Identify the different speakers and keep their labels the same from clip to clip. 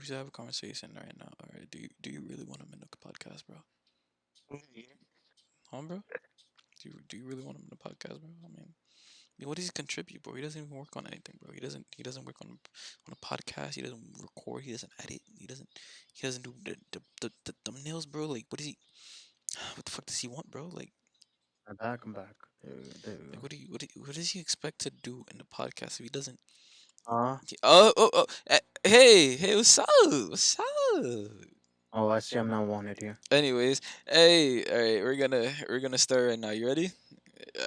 Speaker 1: we should have a conversation right now. All right. Do you really want him in the podcast, bro? Huh, bro? Do you really want him in the podcast, bro? I mean, what does he contribute, bro? He doesn't even work on anything, bro. He doesn't work on a podcast. He doesn't record. He doesn't edit. He doesn't do the thumbnails, bro. Like, what is he? What the fuck does he want, bro?
Speaker 2: I'm back. I'm back. There we
Speaker 1: Like
Speaker 2: go.
Speaker 1: what does he expect to do in the podcast if he doesn't?
Speaker 2: Huh?
Speaker 1: Hey, what's up? What's up?
Speaker 2: Oh, I see. I'm not wanted here.
Speaker 1: Anyways, hey, all right, we're gonna start right now. You ready?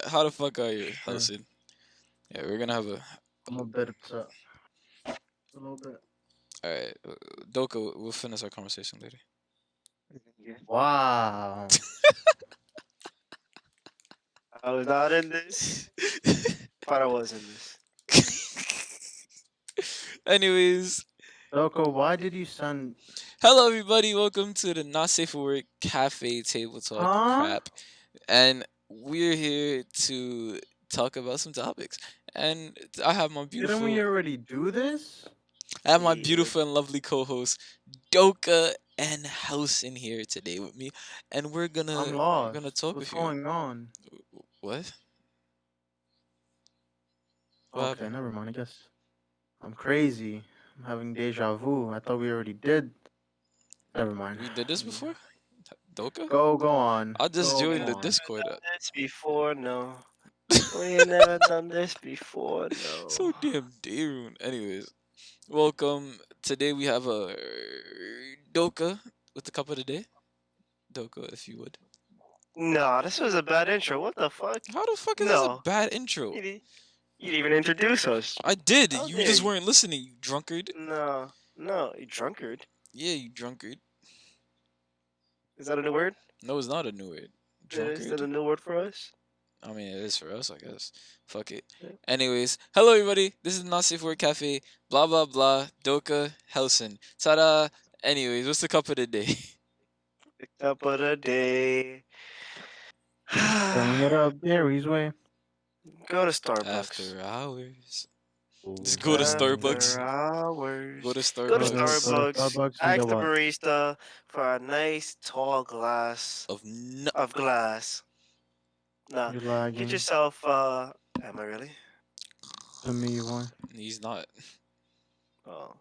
Speaker 1: How the fuck are you,
Speaker 2: Sure.
Speaker 1: Hudson? Yeah, we're gonna have a.
Speaker 2: I'm a bit upset. A little bit.
Speaker 1: All right, Doka, we'll finish our conversation later.
Speaker 2: Wow.
Speaker 3: I was not in this, but I was in this.
Speaker 1: Anyways,
Speaker 2: Doko, why did you send?
Speaker 1: hello everybody. Welcome to the Not Safe for Work Cafe Table Talk
Speaker 2: Huh?
Speaker 1: Crap, and we're here to talk about some topics. And I have my
Speaker 2: Didn't we
Speaker 1: beautiful,
Speaker 2: already do this?
Speaker 1: I have my
Speaker 3: Yeah.
Speaker 1: beautiful and lovely co-host Doka and House in here today with me, and we're
Speaker 2: I'm
Speaker 1: gonna
Speaker 2: lost.
Speaker 1: talk
Speaker 2: What's
Speaker 1: with you.
Speaker 2: going on?
Speaker 1: What? What
Speaker 2: Okay,
Speaker 1: happened?
Speaker 2: never mind. I guess I'm crazy. I'm having deja vu. I thought we already did. Never mind.
Speaker 1: We did this before, Doka.
Speaker 2: Go on.
Speaker 1: I just
Speaker 2: Go
Speaker 1: joined
Speaker 3: Never
Speaker 1: the
Speaker 2: on.
Speaker 1: Discord.
Speaker 3: done this before, no. We ain't never done this before, no.
Speaker 1: So damn Darude. Anyways, welcome. Today we have a Doka with the cup of the day. Doka, if you would.
Speaker 3: No, this was a bad intro. What the fuck?
Speaker 1: How the fuck is this a
Speaker 3: No.
Speaker 1: bad intro?
Speaker 3: You didn't even introduce us.
Speaker 1: I did.
Speaker 3: How
Speaker 1: You
Speaker 3: dare
Speaker 1: just
Speaker 3: you?
Speaker 1: weren't listening, you drunkard.
Speaker 3: No. No, you drunkard.
Speaker 1: Yeah, you drunkard.
Speaker 3: Is that a new word?
Speaker 1: No, it's not a new word.
Speaker 3: Is that a
Speaker 1: Drunkard?
Speaker 3: new word for us?
Speaker 1: I mean, it is for us, I guess. Fuck it.
Speaker 3: Yeah.
Speaker 1: Anyways, hello everybody. This is Not Safe Word Cafe. Blah blah blah. Doka Helson. Ta-da. Anyways, what's the cup of the day?
Speaker 3: Top of the day.
Speaker 2: Filling it up Gary's way.
Speaker 3: Go to Starbucks.
Speaker 1: After hours.
Speaker 2: Ooh,
Speaker 1: Just go to
Speaker 3: After
Speaker 1: Starbucks.
Speaker 2: hey.
Speaker 1: Go
Speaker 3: hours.
Speaker 1: to
Speaker 3: Go to
Speaker 1: Starbucks.
Speaker 2: Go to
Speaker 3: Starbucks.
Speaker 2: Starbucks and get
Speaker 3: Ask the
Speaker 2: what?
Speaker 3: barista for a nice tall glass
Speaker 1: Of no.
Speaker 3: of glass. Nah,
Speaker 2: You're
Speaker 3: get
Speaker 2: lagging.
Speaker 3: yourself. Am I really?
Speaker 2: To me, you are.
Speaker 1: He's not.
Speaker 3: Oh,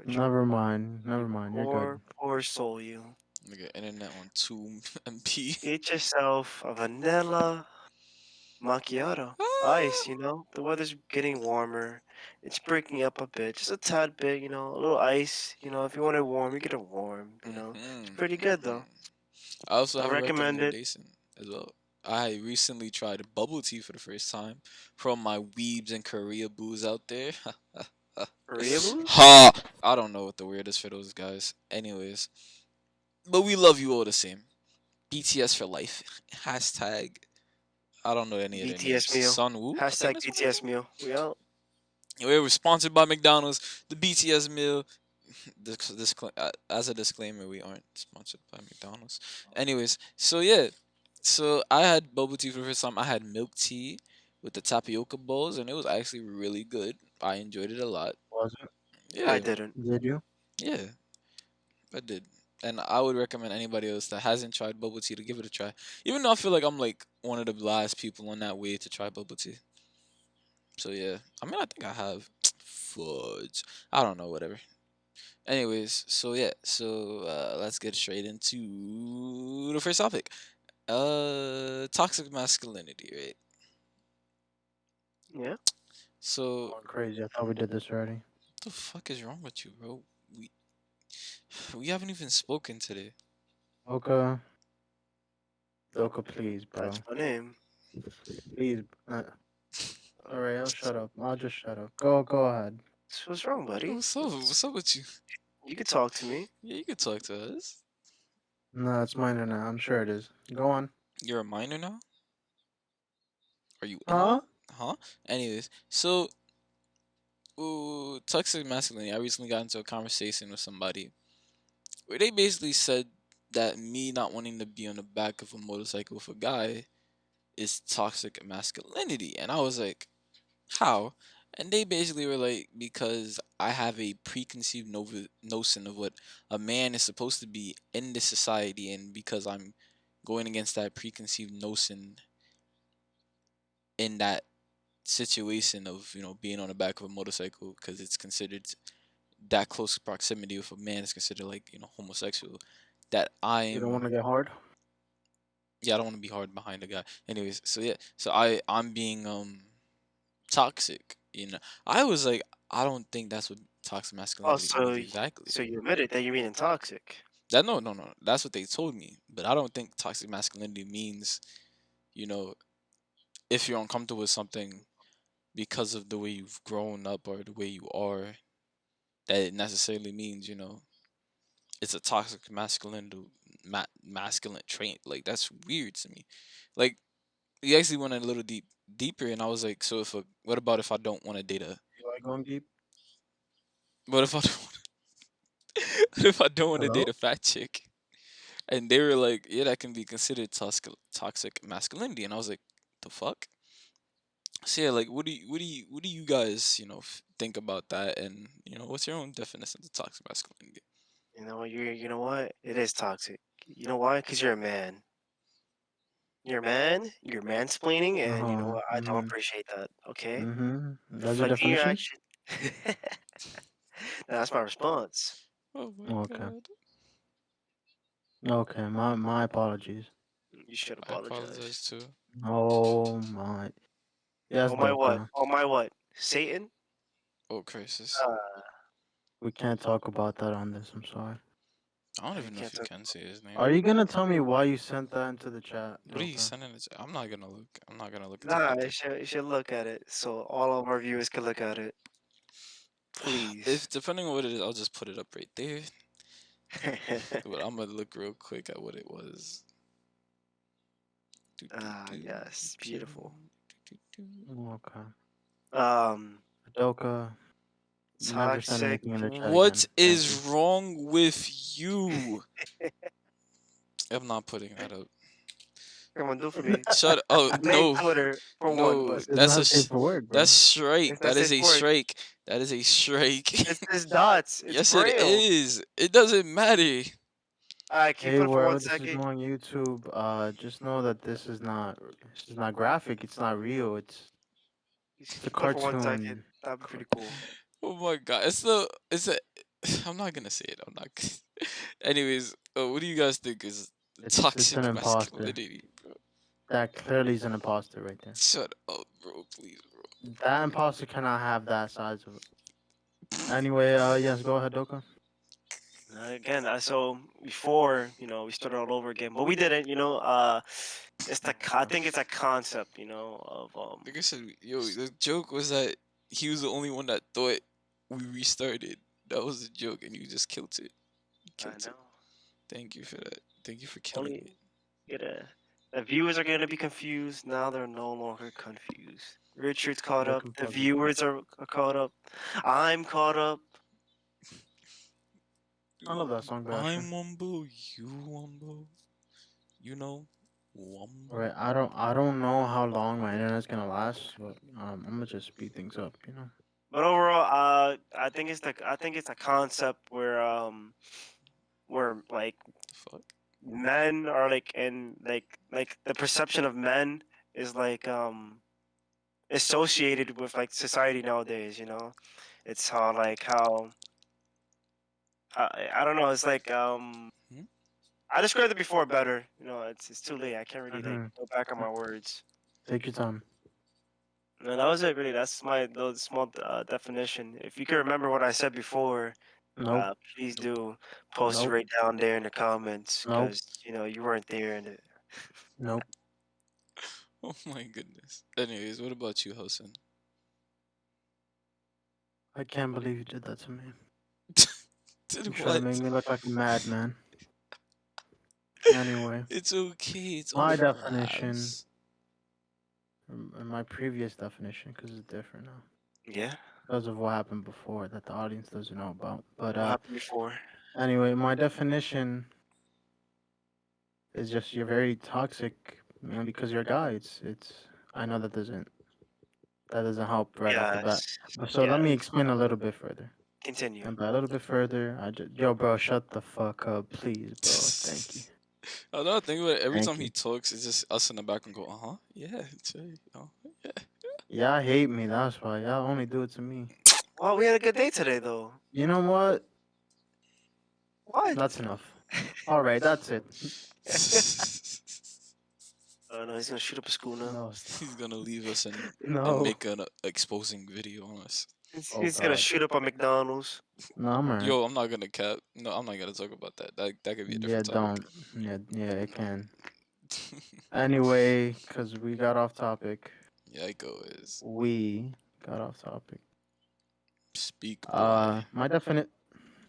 Speaker 3: Richard.
Speaker 2: Never mind.
Speaker 3: You
Speaker 2: Never mind. You're good.
Speaker 3: poor soul, you.
Speaker 1: Nigga, internet on 2 MP.
Speaker 3: Get yourself a vanilla macchiato. Ice, the weather's getting warmer. It's breaking up a bit, just a tad bit, a little ice. If you want it warm, you get it warm. It's pretty good though.
Speaker 1: I also
Speaker 3: I
Speaker 1: have a
Speaker 3: recommend it.
Speaker 1: recommendation as well. I recently tried bubble tea for the first time from my weebs and Korea boos out there.
Speaker 3: Korea booze?
Speaker 1: Ha! I don't know what the word is for those guys. Anyways, but we love you all the same. BTS for life. Hashtag. I don't know any of their names.
Speaker 3: BTS meal.
Speaker 1: Sunwoo. I think
Speaker 3: Hashtag
Speaker 1: that's what
Speaker 3: BTS meal. We out.
Speaker 1: we were sponsored by McDonald's. The BTS meal. As a disclaimer, we aren't sponsored by McDonald's. Anyways, so yeah, so I had bubble tea for the first time. I had milk tea with the tapioca balls, and it was actually really good. I enjoyed it a lot.
Speaker 2: Was it?
Speaker 3: I
Speaker 1: Yeah,
Speaker 3: didn't.
Speaker 2: Did you?
Speaker 1: yeah, I did. And I would recommend anybody else that hasn't tried bubble tea to give it a try. Even though I feel like I'm like one of the last people on that way to try bubble tea. So yeah, I mean I think I have. Fudge. I don't know. Whatever. Anyways, so yeah, so let's get straight into the first topic. Toxic masculinity, right?
Speaker 3: Yeah.
Speaker 1: So,
Speaker 2: Going crazy. I thought we did this already.
Speaker 1: what the fuck is wrong with you, bro? We we haven't even spoken today.
Speaker 2: Doka. Doka, please,
Speaker 3: That's
Speaker 2: bro.
Speaker 3: my name.
Speaker 2: Please. Alright, I'll shut up. I'll just shut up. Go ahead.
Speaker 3: So what's wrong, buddy?
Speaker 1: What's up? What's up with you?
Speaker 3: You could talk to me.
Speaker 1: Yeah, you can talk to us.
Speaker 2: No, it's mine now. I'm sure it is. Go on.
Speaker 1: You're a minor now. Are you in one?
Speaker 2: Huh?
Speaker 1: Huh? Anyways, so toxic masculinity. I recently got into a conversation with somebody where they basically said that me not wanting to be on the back of a motorcycle with a guy is toxic masculinity. And I was like, how? And they basically were like, because I have a preconceived notion of what a man is supposed to be in this society, and because I'm going against that preconceived notion in that situation of, being on the back of a motorcycle, because it's considered that close proximity with a man is considered like, homosexual, that
Speaker 2: You don't want
Speaker 1: I'm
Speaker 2: to get hard.
Speaker 1: yeah, I don't want to be hard behind a guy. Anyways, so yeah, so I'm being toxic. I was like, I don't think that's what toxic
Speaker 3: Oh,
Speaker 1: masculinity
Speaker 3: so
Speaker 1: means exactly.
Speaker 3: so you admitted that you're being toxic.
Speaker 1: That no, no, no. That's what they told me, but I don't think toxic masculinity means, you know, if you're uncomfortable with something because of the way you've grown up or the way you are, that it necessarily means, it's a toxic masculine trait. Like that's weird to me. Like you actually went a little deeper, and I was like, so what about if I don't want to date a
Speaker 2: You like going deep?
Speaker 1: what if I don't, what if I don't want to date
Speaker 2: Hello.
Speaker 1: a fat chick? And they were like, yeah, that can be considered toxic masculinity, and I was like, the fuck. So yeah, like, what do you guys, think about that, and what's your own definition of toxic masculinity?
Speaker 3: You know what? It is toxic. You know why? Because you're a man. You're a man. You're mansplaining, and you know
Speaker 2: Uh-huh.
Speaker 3: what? I don't appreciate that. Okay,
Speaker 2: That's your
Speaker 3: deflecting your
Speaker 2: definition?
Speaker 3: action. That's my response.
Speaker 1: Oh my
Speaker 2: Okay.
Speaker 1: god,
Speaker 2: Okay, my apologies.
Speaker 3: You should
Speaker 1: I
Speaker 3: apologize.
Speaker 1: apologize too.
Speaker 2: Oh my. Yes,
Speaker 3: Oh my what?
Speaker 2: Doka.
Speaker 3: Oh my what? Satan?
Speaker 1: Oh crisis.
Speaker 2: We can't talk about that on this. I'm sorry.
Speaker 1: I don't
Speaker 3: You
Speaker 1: even know
Speaker 3: can't
Speaker 1: if you
Speaker 3: talk.
Speaker 1: can say his name.
Speaker 2: Are you gonna tell me why you sent that into the chat,
Speaker 1: What are you
Speaker 2: Doka?
Speaker 1: sending it to? I'm not gonna look. I'm not gonna look into
Speaker 3: Nah,
Speaker 1: nothing.
Speaker 3: you should look at it so all of our viewers can look at it.
Speaker 1: If
Speaker 3: Please.
Speaker 1: depending on what it is, I'll just put it up right there. But I'm gonna look real quick at what it was. Do, do,
Speaker 3: Ah,
Speaker 1: do,
Speaker 3: yes,
Speaker 1: do,
Speaker 3: beautiful.
Speaker 1: do, do.
Speaker 2: Okay.
Speaker 3: Um,
Speaker 2: Doka, never send
Speaker 3: Toxic.
Speaker 2: anything in the chat
Speaker 1: What
Speaker 2: again. Thank you.
Speaker 1: is wrong with you? I'm not putting that up.
Speaker 3: Come on, do it for me.
Speaker 1: Shut. Oh
Speaker 3: I made
Speaker 1: no,
Speaker 3: Twitter for one,
Speaker 1: no.
Speaker 3: but
Speaker 2: It's
Speaker 1: That's a
Speaker 2: not safe for work,
Speaker 1: that's
Speaker 2: bro.
Speaker 1: strike.
Speaker 3: it's not
Speaker 1: That is
Speaker 3: safe
Speaker 1: a
Speaker 3: for work.
Speaker 1: strike. That is a strike.
Speaker 3: It's dots. It's
Speaker 1: Yes, it
Speaker 3: braille.
Speaker 1: is. It doesn't matter.
Speaker 3: Alright, can you
Speaker 2: Hey,
Speaker 3: put it for one
Speaker 2: wherever this is
Speaker 3: second?
Speaker 2: going, YouTube, just know that this is not graphic. It's not real. It's a
Speaker 3: Can you put it for 1 second?
Speaker 2: cartoon.
Speaker 3: That'd be
Speaker 2: Car-
Speaker 3: pretty cool.
Speaker 1: Oh my god. It's a. I'm not gonna say it. I'm not. Anyways, what do you guys think is
Speaker 2: it's an
Speaker 1: toxic
Speaker 2: imposter.
Speaker 1: masculinity, bro?
Speaker 2: That clearly is an imposter right there.
Speaker 1: Shut up, bro. Please,
Speaker 2: That imposter cannot have that size of it. Anyway, yes, go ahead, Doka.
Speaker 3: Again, so before, we started all over again, but we didn't, I
Speaker 2: Okay.
Speaker 3: think it's a concept, of
Speaker 1: like I said, yo, the joke was that he was the only one that thought we restarted. That was the joke, and you just killed it. You
Speaker 3: I
Speaker 1: killed it.
Speaker 3: know.
Speaker 1: Thank you for that. Thank you for killing
Speaker 3: Only
Speaker 1: it.
Speaker 3: gonna the viewers are gonna be confused. Now they're no longer confused. Richard's caught
Speaker 2: They're
Speaker 3: up. The
Speaker 2: composed.
Speaker 3: viewers are caught up. I'm caught up.
Speaker 2: I love that song, Basher.
Speaker 1: I'm Wumbo, you Wumbo, you know, Wumbo.
Speaker 2: Right. I don't know how long my internet's gonna last, but I'm gonna just speed things up.
Speaker 3: But overall, I think it's a concept where like
Speaker 1: The fuck?
Speaker 3: men are like and like the perception of men is like associated with like society nowadays. It's how I don't know. It's like
Speaker 1: Hmm?
Speaker 3: I described it before better. It's too late. I can't really like
Speaker 2: Mm-hmm.
Speaker 3: go back on my words.
Speaker 2: Take your time.
Speaker 3: No, that was it. Really, that's my little small definition. If you can remember what I said before,
Speaker 2: Nope.
Speaker 3: please do post it
Speaker 2: Nope.
Speaker 3: right down there in the comments
Speaker 2: Nope.
Speaker 3: because you weren't there and
Speaker 2: Nope.
Speaker 1: Oh my goodness. Anyways, what about you, Hosen?
Speaker 2: I can't believe you did that to me. You
Speaker 1: Did
Speaker 2: try to
Speaker 1: what?
Speaker 2: make me look like a madman. Anyway,
Speaker 1: It's okay. It's
Speaker 2: my
Speaker 1: only
Speaker 2: definition,
Speaker 1: laughs.
Speaker 2: and my previous definition, because it's different now,
Speaker 3: yeah.
Speaker 2: because of what happened before that the audience doesn't know about. But
Speaker 3: What happened before?
Speaker 2: anyway, my definition is just you're very toxic, because you're a guy. It's. I know that doesn't that doesn't help right off the bat.
Speaker 3: Yes.
Speaker 2: But so let me
Speaker 3: Yes.
Speaker 2: explain a little bit further.
Speaker 3: Continue.
Speaker 2: And by a little bit further, I just yo, bro, shut the fuck up, please, bro. Thank you,
Speaker 1: Another thing about it, every
Speaker 2: thank
Speaker 1: time he
Speaker 2: you.
Speaker 1: talks, it's just us in the back and go, yeah, yeah.
Speaker 2: Y'all hate me. That's why y'all only do it to me.
Speaker 3: Well, we had a good day today, though.
Speaker 2: You know what?
Speaker 3: What?
Speaker 2: That's enough. All right, that's it.
Speaker 3: Oh no, he's gonna shoot up a school now.
Speaker 2: No, stop.
Speaker 1: He's gonna leave us and
Speaker 2: No.
Speaker 1: make an exposing video on us.
Speaker 2: Oh
Speaker 3: He's gonna
Speaker 2: God.
Speaker 3: shoot up a McDonald's.
Speaker 2: No, I'm alright.
Speaker 1: Yo, I'm not gonna cap. No, I'm not gonna talk about that. That could be a
Speaker 2: Yeah,
Speaker 1: different topic.
Speaker 2: don't. Yeah, yeah, it can. Anyway, cause we got off topic.
Speaker 1: Yiko is
Speaker 2: We got off topic.
Speaker 1: speak boy.
Speaker 2: My definite.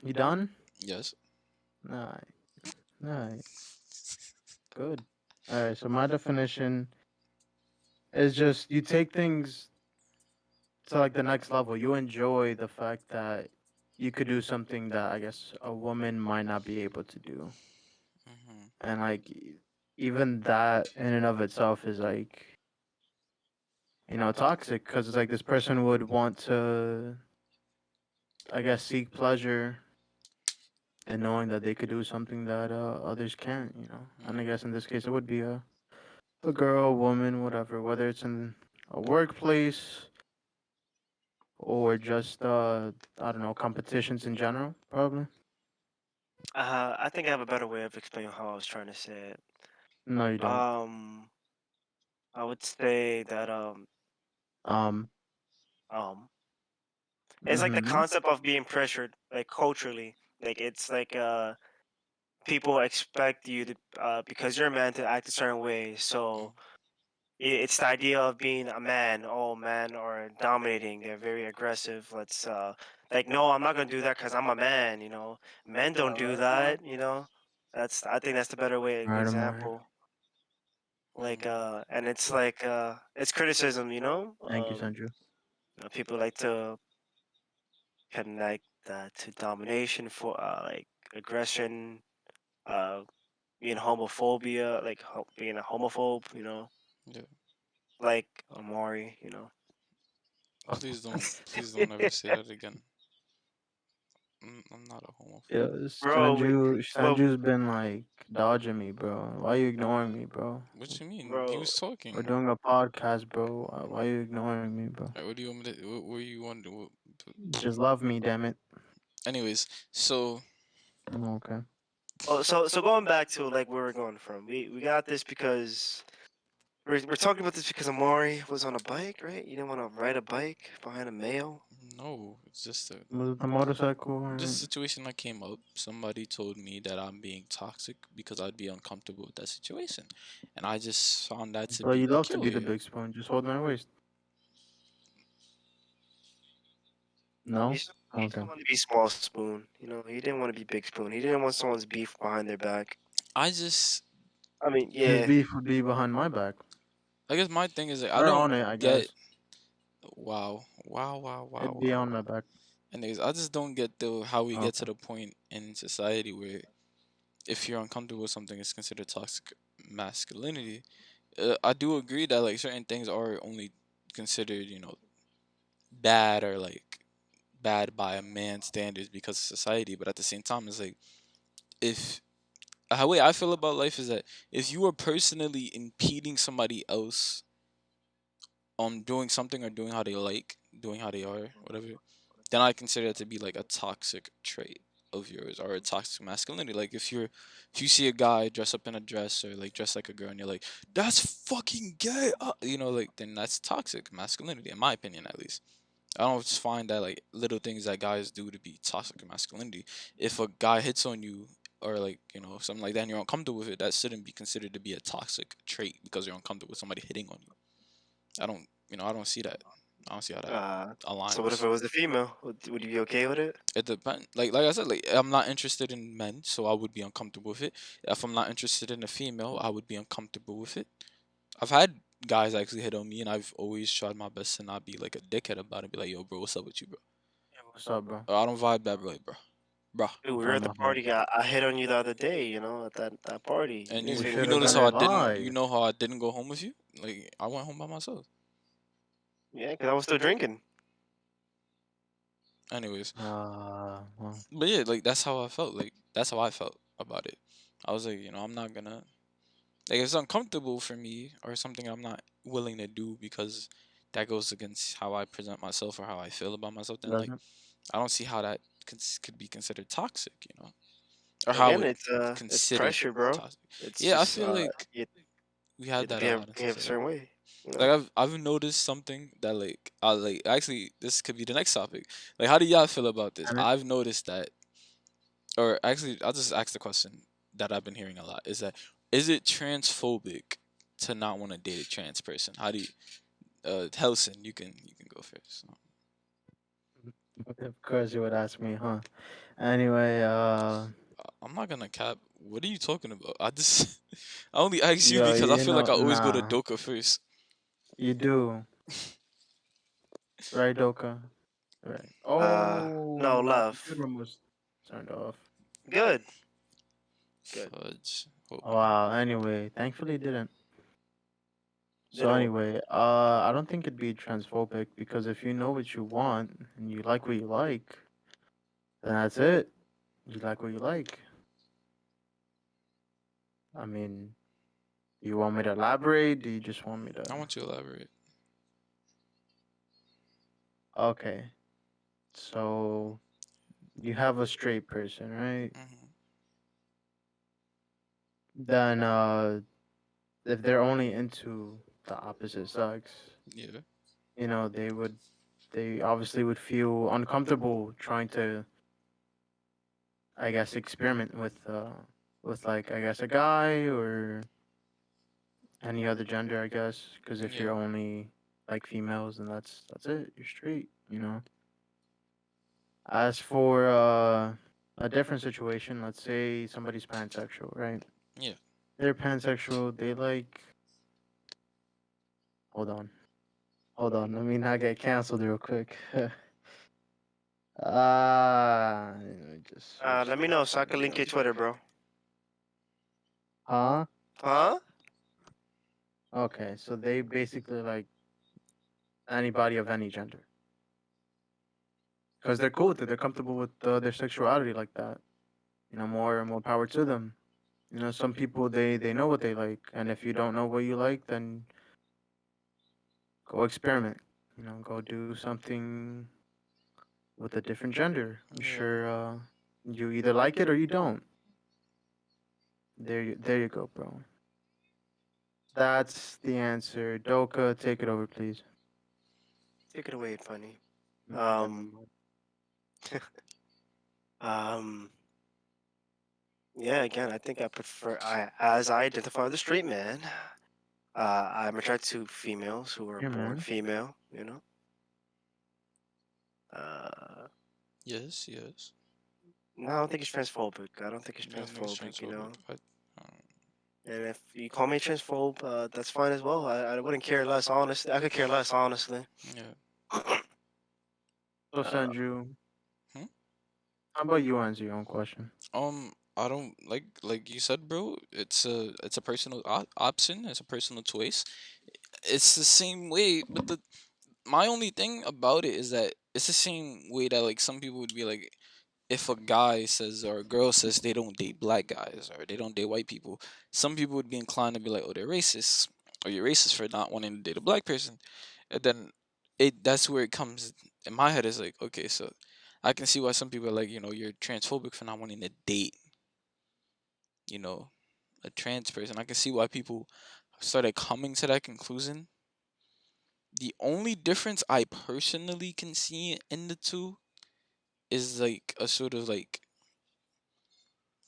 Speaker 2: You done?
Speaker 1: Yes.
Speaker 2: Nah, nah, good. All right. So my definition is just you take things to like the next level. You enjoy the fact that you could do something that I guess a woman might not be able to do,
Speaker 1: Hmm.
Speaker 2: and like even that in and of itself is like toxic because it's like this person would want to I guess seek pleasure and knowing that they could do something that others can't, and I
Speaker 1: Hmm.
Speaker 2: guess in this case it would be a girl, woman, whatever, whether it's in a workplace or just I don't know, competitions in general, probably.
Speaker 3: I think I have a better way of explaining how I was trying to say it.
Speaker 2: No, you don't.
Speaker 3: Um, I would say that
Speaker 2: Um.
Speaker 3: um, it's like the
Speaker 2: Mm-hmm.
Speaker 3: concept of being pressured, like culturally. Like it's like people expect you to because you're a man to act a certain way. So it's the idea of being a man. Oh, men are dominating. They're very aggressive. Let's like no, I'm not gonna do that because I'm a man. Men don't do that. That's I think that's the better way
Speaker 2: Right, Amari.
Speaker 3: example. Like
Speaker 1: Hmm.
Speaker 3: and it's like it's criticism.
Speaker 2: Thank you, Sanju.
Speaker 3: People like to connect to domination for like aggression, uh, being homophobia, like being a homophobe.
Speaker 1: Yeah.
Speaker 3: Like Amori.
Speaker 1: Please don't ever say that again. I'm not a
Speaker 2: Yeah,
Speaker 1: homophobe.
Speaker 3: Bro, but
Speaker 2: Sanju's been like dodging me, bro. Why you ignoring me, bro?
Speaker 1: What you mean? He
Speaker 3: bro,
Speaker 1: was
Speaker 2: We're
Speaker 1: talking.
Speaker 2: doing a podcast, bro. Why you ignoring me, bro?
Speaker 1: What do you want me to? What you want to?
Speaker 2: Just love me, damn it.
Speaker 1: Anyways, so
Speaker 2: Okay.
Speaker 3: oh, so going back to like where we're going from, we got this because we're talking about this because Amari was on a bike, right? You didn't want to ride a bike behind a male.
Speaker 1: no, it's just a
Speaker 2: Was it the motorcycle?
Speaker 1: just a
Speaker 2: Or...
Speaker 1: situation that came up. Somebody told me that I'm being toxic because I'd be uncomfortable with that situation, and I just found that to
Speaker 2: Bro,
Speaker 1: be
Speaker 2: you love to be the
Speaker 1: peculiar.
Speaker 2: big spoon. Just hold my waist.
Speaker 3: He
Speaker 2: No?
Speaker 3: just, he just
Speaker 2: Okay.
Speaker 3: wanted to be small spoon. He didn't want to be big spoon. He didn't want someone's beef behind their back.
Speaker 1: I just,
Speaker 3: I mean,
Speaker 2: His
Speaker 3: yeah.
Speaker 2: beef would be behind my back.
Speaker 1: I guess my thing is like I
Speaker 2: Or
Speaker 1: don't
Speaker 2: on it, I
Speaker 1: get.
Speaker 2: guess.
Speaker 1: Wow, wow, wow, wow,
Speaker 2: It'd be
Speaker 1: wow,
Speaker 2: on
Speaker 1: wow.
Speaker 2: my back.
Speaker 1: Anyways, I just don't get the how we get to
Speaker 2: Okay.
Speaker 1: the point in society where if you're uncomfortable with something, it's considered toxic masculinity. I do agree that like certain things are only considered, bad or like bad by a man's standards because of society. But at the same time, it's like if how way I feel about life is that if you are personally impeding somebody else on doing something or doing how they like, doing how they are, whatever, then I consider it to be like a toxic trait of yours or a toxic masculinity. Like if you see a guy dress up in a dress or like dress like a girl and you're like, that's fucking gay, like then that's toxic masculinity in my opinion at least. I don't just find that like little things that guys do to be toxic masculinity. If a guy hits on you or like something like that and you're uncomfortable with it, that shouldn't be considered to be a toxic trait because you're uncomfortable with somebody hitting on you. I don't see that. I don't see how that
Speaker 3: So what if
Speaker 1: aligns.
Speaker 3: it was a female? Would you be okay with it?
Speaker 1: It depends. Like I said, like I'm not interested in men, so I would be uncomfortable with it. If I'm not interested in a female, I would be uncomfortable with it. I've had guys actually hit on me, and I've always tried my best to not be like a dickhead about it. Be like, yo, bro, what's up with you, bro?
Speaker 2: Yeah, what's up, bro?
Speaker 1: I don't vibe that, bro, bro.
Speaker 3: Dude, we were
Speaker 2: Fair
Speaker 3: at the
Speaker 2: enough, man.
Speaker 3: party. I hit on you the other day. At that party. You
Speaker 1: And
Speaker 3: didn't
Speaker 2: We
Speaker 3: say
Speaker 1: you
Speaker 2: should have
Speaker 3: anything
Speaker 1: notice
Speaker 2: been
Speaker 1: how
Speaker 3: about
Speaker 1: I
Speaker 3: it.
Speaker 1: didn't. You
Speaker 2: invited.
Speaker 1: know how I didn't go home with you? Like I went home by myself.
Speaker 3: Yeah, because I was still drinking.
Speaker 1: Anyways,
Speaker 2: Well,
Speaker 1: but yeah, like that's how I felt. Like that's how I felt about it. I was like, I'm not gonna like it's uncomfortable for me or something I'm not willing to do because that goes against how I present myself or how I feel about myself. Then like
Speaker 2: doesn't
Speaker 1: I don't see how that could be considered toxic, or how
Speaker 3: Again,
Speaker 1: it
Speaker 3: it's
Speaker 1: considered
Speaker 3: pressure, bro.
Speaker 1: toxic.
Speaker 3: It's
Speaker 1: Yeah, I
Speaker 3: just
Speaker 1: feel like
Speaker 3: you,
Speaker 1: we
Speaker 3: you
Speaker 1: had
Speaker 3: have to
Speaker 1: that a lot in
Speaker 3: behave a
Speaker 1: society.
Speaker 3: certain way. You
Speaker 1: Like
Speaker 3: know.
Speaker 1: I've noticed something that like actually this could be the next topic. Like how do y'all feel about this?
Speaker 2: and it
Speaker 1: I've noticed that, or actually I'll just ask the question that I've been hearing a lot is that is it transphobic to not want to date a trans person? How do you Helson, you can go first.
Speaker 2: of course you would ask me, huh? Anyway,
Speaker 1: I'm not gonna cap. What are you talking about? I just I only ask you
Speaker 2: yo,
Speaker 1: because I feel like I always go to
Speaker 2: nah,
Speaker 1: Doka first.
Speaker 2: you do, right, Doka? Right.
Speaker 3: No
Speaker 2: Oh, the
Speaker 3: love.
Speaker 2: camera was turned off.
Speaker 3: Good, good.
Speaker 1: Fudge. Hold
Speaker 2: Oh,
Speaker 1: on.
Speaker 2: wow. Anyway, thankfully it didn't. So
Speaker 3: Didn't.
Speaker 2: anyway, I don't think it'd be transphobic because if you know what you want and you like what you like, then that's it. You like what you like. I mean, you want me to elaborate? Do you just want me
Speaker 1: I
Speaker 2: to?
Speaker 1: want you to elaborate.
Speaker 2: Okay. So you have a straight person, right?
Speaker 1: Hmm.
Speaker 2: Then if they're only into the opposite sex,
Speaker 1: Yeah.
Speaker 2: they obviously would feel uncomfortable trying to, I guess, experiment with like, I guess, a guy or any other gender, I guess, because if
Speaker 1: Yeah.
Speaker 2: you're only like females, then that's it. You're straight, you know. As for a different situation, let's say somebody's pansexual, right?
Speaker 1: Yeah.
Speaker 2: They're pansexual. They like. Hold on, hold on. Let me not get canceled real quick. Let me just switch
Speaker 3: Let me
Speaker 2: this
Speaker 3: know so I can
Speaker 2: thing
Speaker 3: link
Speaker 2: real
Speaker 3: your Twitter,
Speaker 2: quick.
Speaker 3: bro.
Speaker 2: Huh?
Speaker 3: Huh?
Speaker 2: Okay, so they basically like anybody of any gender because they're cool with it. They're comfortable with their sexuality like that. More power to them. Some people they know what they like, and if you don't know what you like, then go experiment. Go do something with a different gender. I'm
Speaker 1: Yeah.
Speaker 2: sure you either like it or you don't. There you go, bro. That's the answer. Doka, take it over, please.
Speaker 3: Take it away, funny.
Speaker 2: Never
Speaker 3: Um,
Speaker 2: mind.
Speaker 3: um, yeah. Again, I think I prefer. As I identify as a straight man, I'm attracted to females who are
Speaker 2: Yeah,
Speaker 3: born
Speaker 2: man.
Speaker 3: female. You know. Uh,
Speaker 1: Yes. Yes.
Speaker 3: no, I don't think it's transphobic. I don't think it's
Speaker 1: I don't think it's
Speaker 3: transphobic. You
Speaker 1: transphobic.
Speaker 3: know.
Speaker 1: Um,
Speaker 3: And if you call me a transphobe, that's fine as well. I wouldn't care less, honestly. I could care less, honestly.
Speaker 1: yeah.
Speaker 2: So,
Speaker 3: uh,
Speaker 2: Sanju,
Speaker 1: Hmm?
Speaker 2: how about you answer your own question?
Speaker 1: I don't like you said, bro. It's a personal option. It's a personal choice. It's the same way, but the my only thing about it is that it's the same way that like some people would be like, if a guy says or a girl says they don't date black guys or they don't date white people, some people would be inclined to be like, oh, they're racist, or you're racist for not wanting to date a black person, and then that's where it comes in my head is like, okay, so I can see why some people are like, you're transphobic for not wanting to date, you know, a trans person. I can see why people started coming to that conclusion. The only difference I personally can see in the two is like a sort of like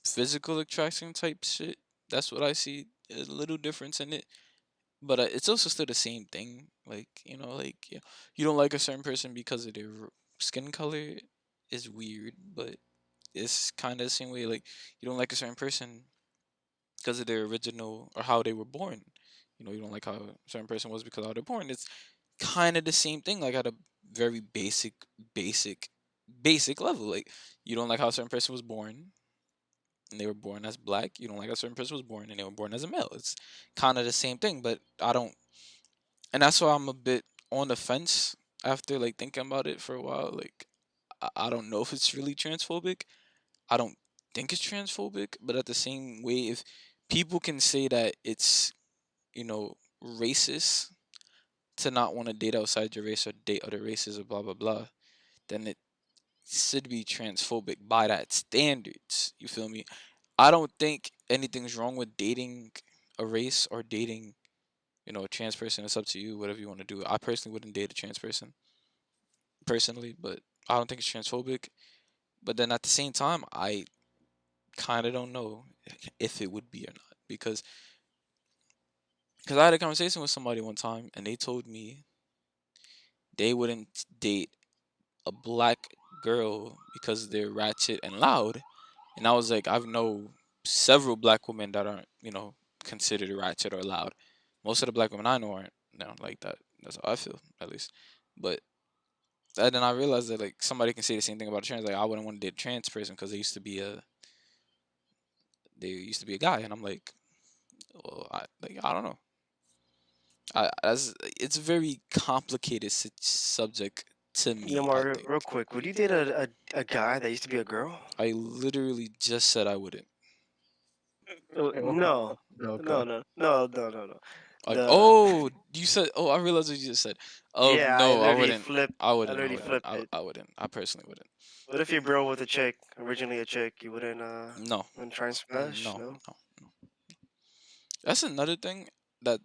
Speaker 1: physical attraction type shit. That's what I see. There's a little difference in it, but it's also still the same thing. Like like you don't like a certain person because of their skin color is weird, but it's kind of the same way. Like you don't like a certain person because of their original or how they were born. You don't like how a certain person was because of how they're born. It's kind of the same thing. Like at a very basic, basic level. Like you don't like how a certain person was born and they were born as black. You don't like how a certain person was born and they were born as a male. It's kind of the same thing, but I don't, and that's why I'm a bit on the fence after like thinking about it for a while. Like I don't know if it's really transphobic. I don't think it's transphobic, but at the same way, if people can say that it's, you know, racist to not want to date outside your race or date other races or blah blah blah, then it should be transphobic by that standards. You feel me? I don't think anything's wrong with dating a race or dating, you know, a trans person. It's up to you, whatever you want to do. I personally wouldn't date a trans person personally, but I don't think it's transphobic. But then at the same time, I kind of don't know if it would be or not because I had a conversation with somebody one time and they told me they wouldn't date a black girl because they're ratchet and loud. And I was like, I've know several black women that aren't, you know, considered ratchet or loud. Most of the black women I know aren't, you know, like that. That's how I feel, at least. But and then I realized that like somebody can say the same thing about a trans. Like I wouldn't want to date a trans person because they used to be a guy, and I'm like, well, I don't know. As it's a very complicated subject to
Speaker 3: You know,
Speaker 1: me. I
Speaker 3: Mario,
Speaker 1: think
Speaker 3: real quick, would you date a guy that used to be a girl?
Speaker 1: I literally just said I wouldn't.
Speaker 3: No,
Speaker 2: Okay.
Speaker 3: no.
Speaker 1: Like,
Speaker 3: The
Speaker 1: oh, you said. Oh, I realized what you just said.
Speaker 3: Yeah, I
Speaker 1: No, I
Speaker 3: literally
Speaker 1: wouldn't.
Speaker 3: flipped.
Speaker 1: I
Speaker 3: I
Speaker 1: wouldn't. I
Speaker 3: literally
Speaker 1: wouldn't.
Speaker 3: flipped it.
Speaker 1: I wouldn't. I personally wouldn't.
Speaker 3: What if your bro was a chick, originally a chick? You
Speaker 1: No,
Speaker 3: wouldn't try and smash?
Speaker 1: no,
Speaker 3: No.
Speaker 1: no, no. That's another thing.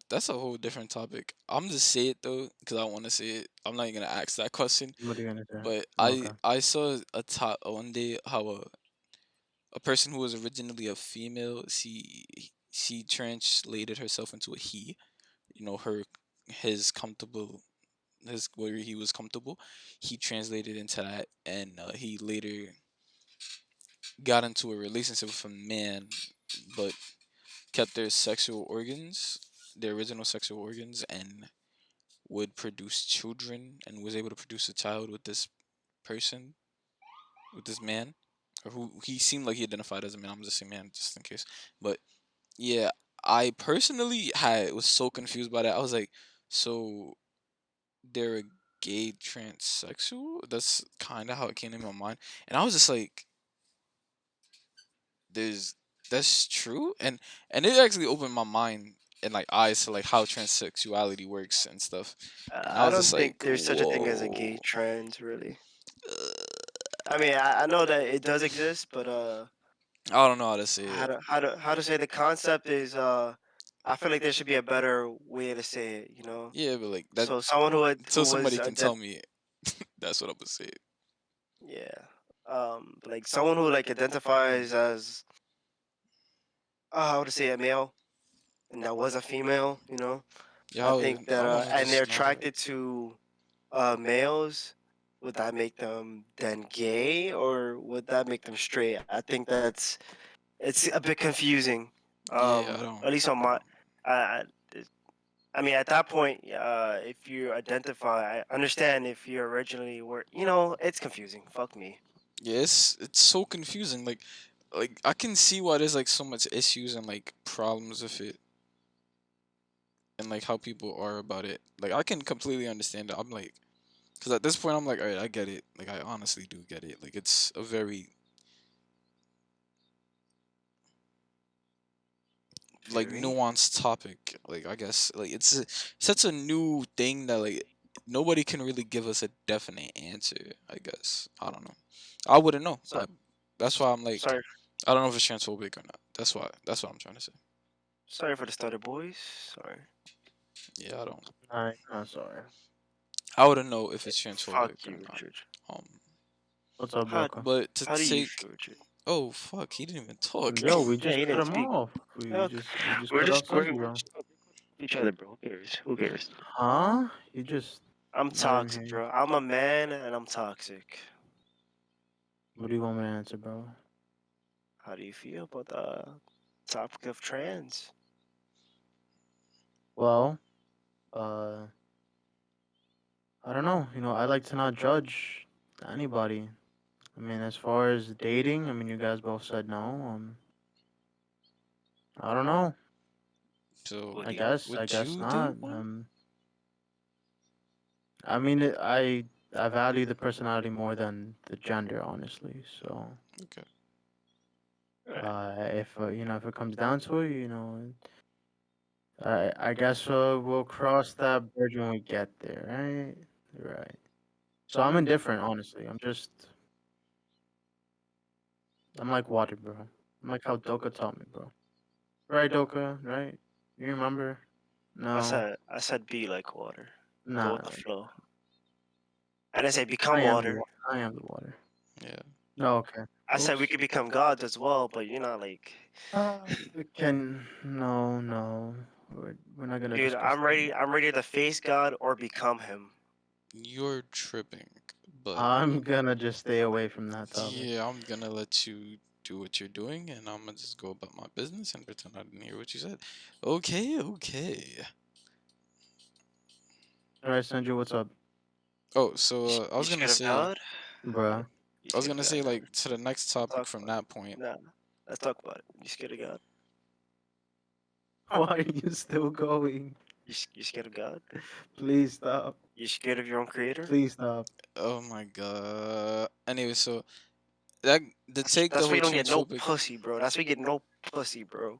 Speaker 1: That's a whole different topic. I'm just say it though because I want to say it. I'm not even gonna ask that question.
Speaker 2: What are you gonna say?
Speaker 1: But
Speaker 2: Okay.
Speaker 1: I saw a top one day how a person who was originally a female she translated herself into a he. You know her his comfortable his where he was comfortable. He translated into that, and he later got into a relationship with a man, but kept their original sexual organs, and would produce children, and was able to produce a child with this person, with this man, or who he seemed like he identified as a man. I'm just saying man, just in case. But yeah, I personally had was so confused by that. I was like, so they're a gay transsexual? That's kind of how it came to my mind, and I was just like, there's that's true, and it actually opened my mind and like eyes to like how transsexuality works and stuff, and I
Speaker 3: I
Speaker 1: was
Speaker 3: don't
Speaker 1: just
Speaker 3: think
Speaker 1: like,
Speaker 3: there's such a thing as a gay
Speaker 1: whoa.
Speaker 3: trans, really.
Speaker 1: uh,
Speaker 3: I mean, I know that it does exist, but
Speaker 1: I don't know how to say it.
Speaker 3: how to say the concept is I feel like there should be a better way to say it. You know,
Speaker 1: Yeah, but like that
Speaker 3: so someone
Speaker 1: until
Speaker 3: who was
Speaker 1: somebody can tell me, that's what I'm gonna say.
Speaker 3: yeah, like someone who like identifies as how to say a male and that was a female. You know,
Speaker 1: Yeah,
Speaker 3: I think
Speaker 1: I
Speaker 3: that
Speaker 1: want to
Speaker 3: and they're
Speaker 1: just know that.
Speaker 3: attracted to males, would that make them then gay or would that make them straight? I think it's a bit confusing.
Speaker 1: Yeah,
Speaker 3: At least on
Speaker 1: I
Speaker 3: my,
Speaker 1: don't.
Speaker 3: I, I mean, at that point, if you identify, I understand if you originally were, it's confusing. Fuck me.
Speaker 1: Yeah, it's so confusing. Like I can see why there's like so much issues and like problems with it, and like how people are about it. Like I can completely understand it. I'm like, because at this point I'm like, all right, I get it. Like I honestly do get it. Like it's a very like
Speaker 3: Very.
Speaker 1: nuanced topic. Like I guess like such a new thing that like nobody can really give us a definite answer. I guess I don't know. I wouldn't know.
Speaker 3: So,
Speaker 1: That's why I'm like
Speaker 3: sorry,
Speaker 1: I don't know if it's transphobic or not. That's what I'm trying to say.
Speaker 3: sorry for the stutter, boys. Sorry.
Speaker 1: Yeah, I don't.
Speaker 2: Alright, I'm sorry.
Speaker 1: I wouldn't know if it's
Speaker 3: Fuck
Speaker 1: transphobic or
Speaker 3: you,
Speaker 1: not.
Speaker 3: Richard.
Speaker 1: Um,
Speaker 2: What's up,
Speaker 3: How
Speaker 2: Broka?
Speaker 1: but to
Speaker 3: how do you
Speaker 1: take
Speaker 3: feel, Richard?
Speaker 1: oh fuck, he didn't even talk.
Speaker 2: Yo, we
Speaker 3: Yeah,
Speaker 2: just
Speaker 3: he
Speaker 2: cut
Speaker 3: didn't
Speaker 2: him
Speaker 3: speak.
Speaker 2: off. We just cut off
Speaker 3: We're
Speaker 2: Sub-Zero.
Speaker 3: just each other, bro. Who cares? Who cares?
Speaker 2: Huh? You just
Speaker 3: I'm
Speaker 2: let him
Speaker 3: toxic,
Speaker 2: hear.
Speaker 3: bro. I'm a man and I'm toxic.
Speaker 2: What do you want me to answer, bro?
Speaker 3: How do you feel about the topic of trans?
Speaker 2: Well, uh, I don't know. I like to not judge anybody. I mean, as far as dating, I mean, you guys both said no. I don't know.
Speaker 1: So
Speaker 3: Would
Speaker 2: I
Speaker 3: you?
Speaker 2: guess. I
Speaker 1: would
Speaker 2: guess
Speaker 1: you date
Speaker 2: not.
Speaker 1: one?
Speaker 2: I mean, I value the personality more than the gender, honestly. So,
Speaker 1: Okay.
Speaker 3: Right.
Speaker 2: if if it comes down to it, I guess we'll cross that bridge when we get there, right? Right. So I'm indifferent, honestly. I'm like water, bro. I'm like how Doka taught me, bro. Right, Doka? Right? You remember? No,
Speaker 3: I said be like water. Go with
Speaker 2: not
Speaker 3: the
Speaker 2: like.
Speaker 3: flow. I didn't say
Speaker 2: I
Speaker 3: become
Speaker 2: am the
Speaker 3: water.
Speaker 2: water. I am the water.
Speaker 1: Yeah.
Speaker 2: No, okay.
Speaker 3: I said we
Speaker 2: Oops.
Speaker 3: could become gods as well, but you're not like,
Speaker 2: Can no, no. We're not gonna
Speaker 3: dude.
Speaker 2: discuss that.
Speaker 3: I'm ready to face God or become Him.
Speaker 1: You're tripping, but
Speaker 2: I'm gonna just stay away from that topic.
Speaker 1: yeah, I'm gonna let you do what you're doing, and I'm gonna just go about my business and pretend I didn't hear what you said. Okay, okay.
Speaker 2: All right, Sanju, what's up,
Speaker 1: Oh, so I
Speaker 3: You
Speaker 1: was gonna
Speaker 3: scared of
Speaker 1: say,
Speaker 3: God?
Speaker 2: bruh?
Speaker 3: You
Speaker 1: I was
Speaker 3: scared of
Speaker 1: gonna
Speaker 3: God?
Speaker 1: say, like, to the next
Speaker 3: Let's
Speaker 1: topic
Speaker 3: talk
Speaker 1: from
Speaker 3: about it.
Speaker 1: that point.
Speaker 3: Nah, let's talk about it. You scared of God?
Speaker 2: Why are you still going?
Speaker 3: You scared of God?
Speaker 2: Please stop.
Speaker 3: You scared of your own creator?
Speaker 2: Please stop.
Speaker 1: Oh my god. Anyway, so that to take the
Speaker 3: That's why
Speaker 1: whole
Speaker 3: you don't get no
Speaker 1: transphobic,
Speaker 3: pussy, bro. That's why you get no pussy, bro.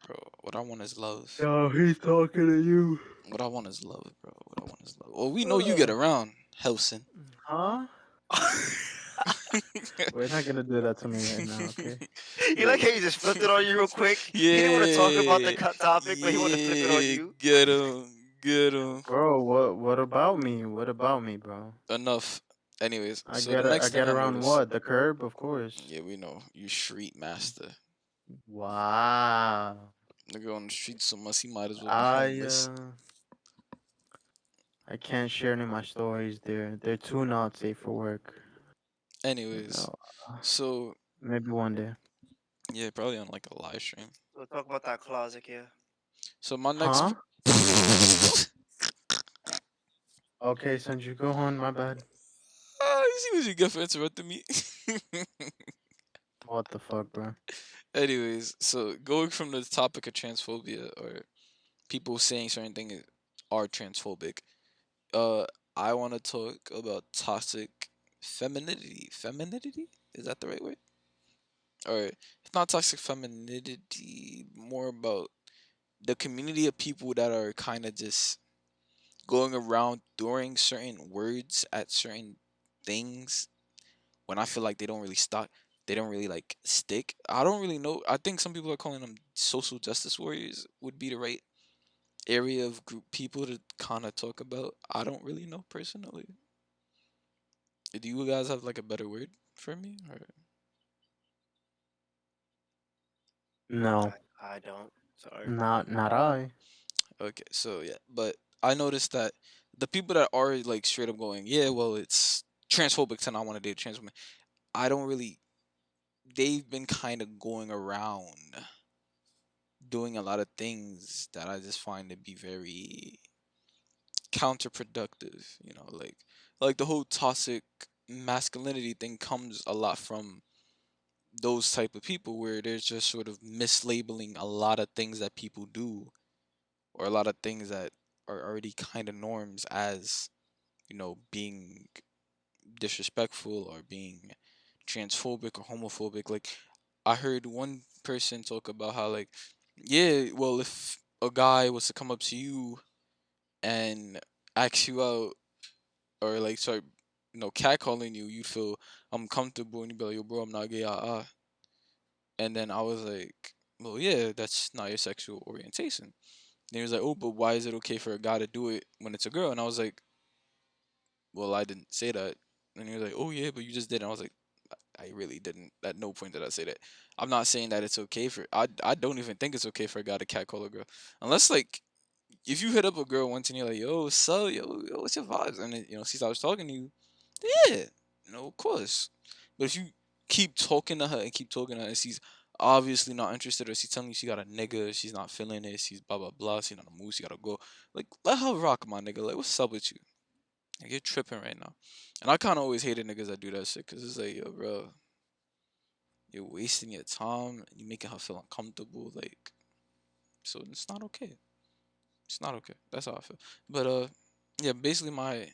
Speaker 1: bro. What I want is love.
Speaker 2: Yo, he's talking to you.
Speaker 1: What I want is love, bro. What I want is love. Well, we know you get around, Helson.
Speaker 2: Huh? We're not gonna do that to me right now, okay?
Speaker 3: You like how you just flipped it on you real quick? He didn't want to talk about the
Speaker 1: Yeah,
Speaker 3: topic, but he wanted to flip it on
Speaker 1: yeah,
Speaker 3: you.
Speaker 1: get him, get him.
Speaker 2: Bro, what about me? What about me, bro?
Speaker 1: Enough. Anyways,
Speaker 2: I
Speaker 1: so the
Speaker 2: get a, I
Speaker 1: next thing
Speaker 2: get
Speaker 1: I
Speaker 2: around
Speaker 1: noticed,
Speaker 2: what? The curb, of course.
Speaker 1: yeah, we know you street master.
Speaker 2: Wow.
Speaker 1: Nigga on the street so much he might as well be
Speaker 2: I
Speaker 1: homeless.
Speaker 2: I can't share any of my stories. They're too not safe for work. You
Speaker 1: Anyways,
Speaker 2: know, uh,
Speaker 1: so
Speaker 2: maybe one day.
Speaker 1: yeah, probably on like a live stream.
Speaker 3: We'll talk about that closet, yeah.
Speaker 1: So my next.
Speaker 2: Huh? Okay, Sanju, go on. My bad.
Speaker 1: Ah, you see what you get for interrupting me.
Speaker 2: What the fuck, bro?
Speaker 1: Anyways, so going from the topic of transphobia or people saying certain things are transphobic, uh, I want to talk about toxic femininity. Femininity, is that the right word? Or it's not toxic femininity, more about the community of people that are kind of just going around throwing certain words at certain things when I feel like they don't really stock, they don't really like stick. I don't really know. I think some people are calling them social justice warriors would be the right area of group people to kind of talk about. I don't really know personally. Do you guys have like a better word for me? Or
Speaker 2: No,
Speaker 3: I don't. Sorry.
Speaker 2: not I.
Speaker 1: okay, so yeah, but I noticed that the people that are like straight up going, yeah, well, it's transphobic to not want to date a trans woman. I don't really. They've been kind of going around doing a lot of things that I just find to be very counterproductive. Like the whole toxic masculinity thing comes a lot from those type of people where they're just sort of mislabeling a lot of things that people do or a lot of things that are already kind of norms as being disrespectful or being transphobic or homophobic. Like I heard one person talk about how like, yeah, well, if a guy was to come up to you and ask you out or like start catcalling you, you'd feel uncomfortable and you'd be like, yo, bro, I'm not gay, and then I was like, well, yeah, that's not your sexual orientation. And he was like, oh, but why is it okay for a guy to do it when it's a girl? And I was like, well, I didn't say that. And he was like, oh yeah, but you just did. And I was like, I really didn't. At no point did I say that. I'm not saying that it's okay for. I don't even think it's okay for a guy to catcall a girl, unless like if you hit up a girl once and you're like, yo, what's up, yo, what's your vibes? And then, she starts talking to you, yeah, of course. But if you keep talking to her and keep talking to her, and she's obviously not interested, or she's telling you she got a nigga, she's not feeling it, she's blah blah blah, she's not a moose, she gotta go. Like, let her rock, my nigga. Like, what's up with you? Like, you're tripping right now. And I kind of always hated niggas that do that shit, cause it's like, yo, bro, you're wasting your time, and you're making her feel uncomfortable. Like, so it's not okay. It's not okay. That's how I feel. But yeah, basically my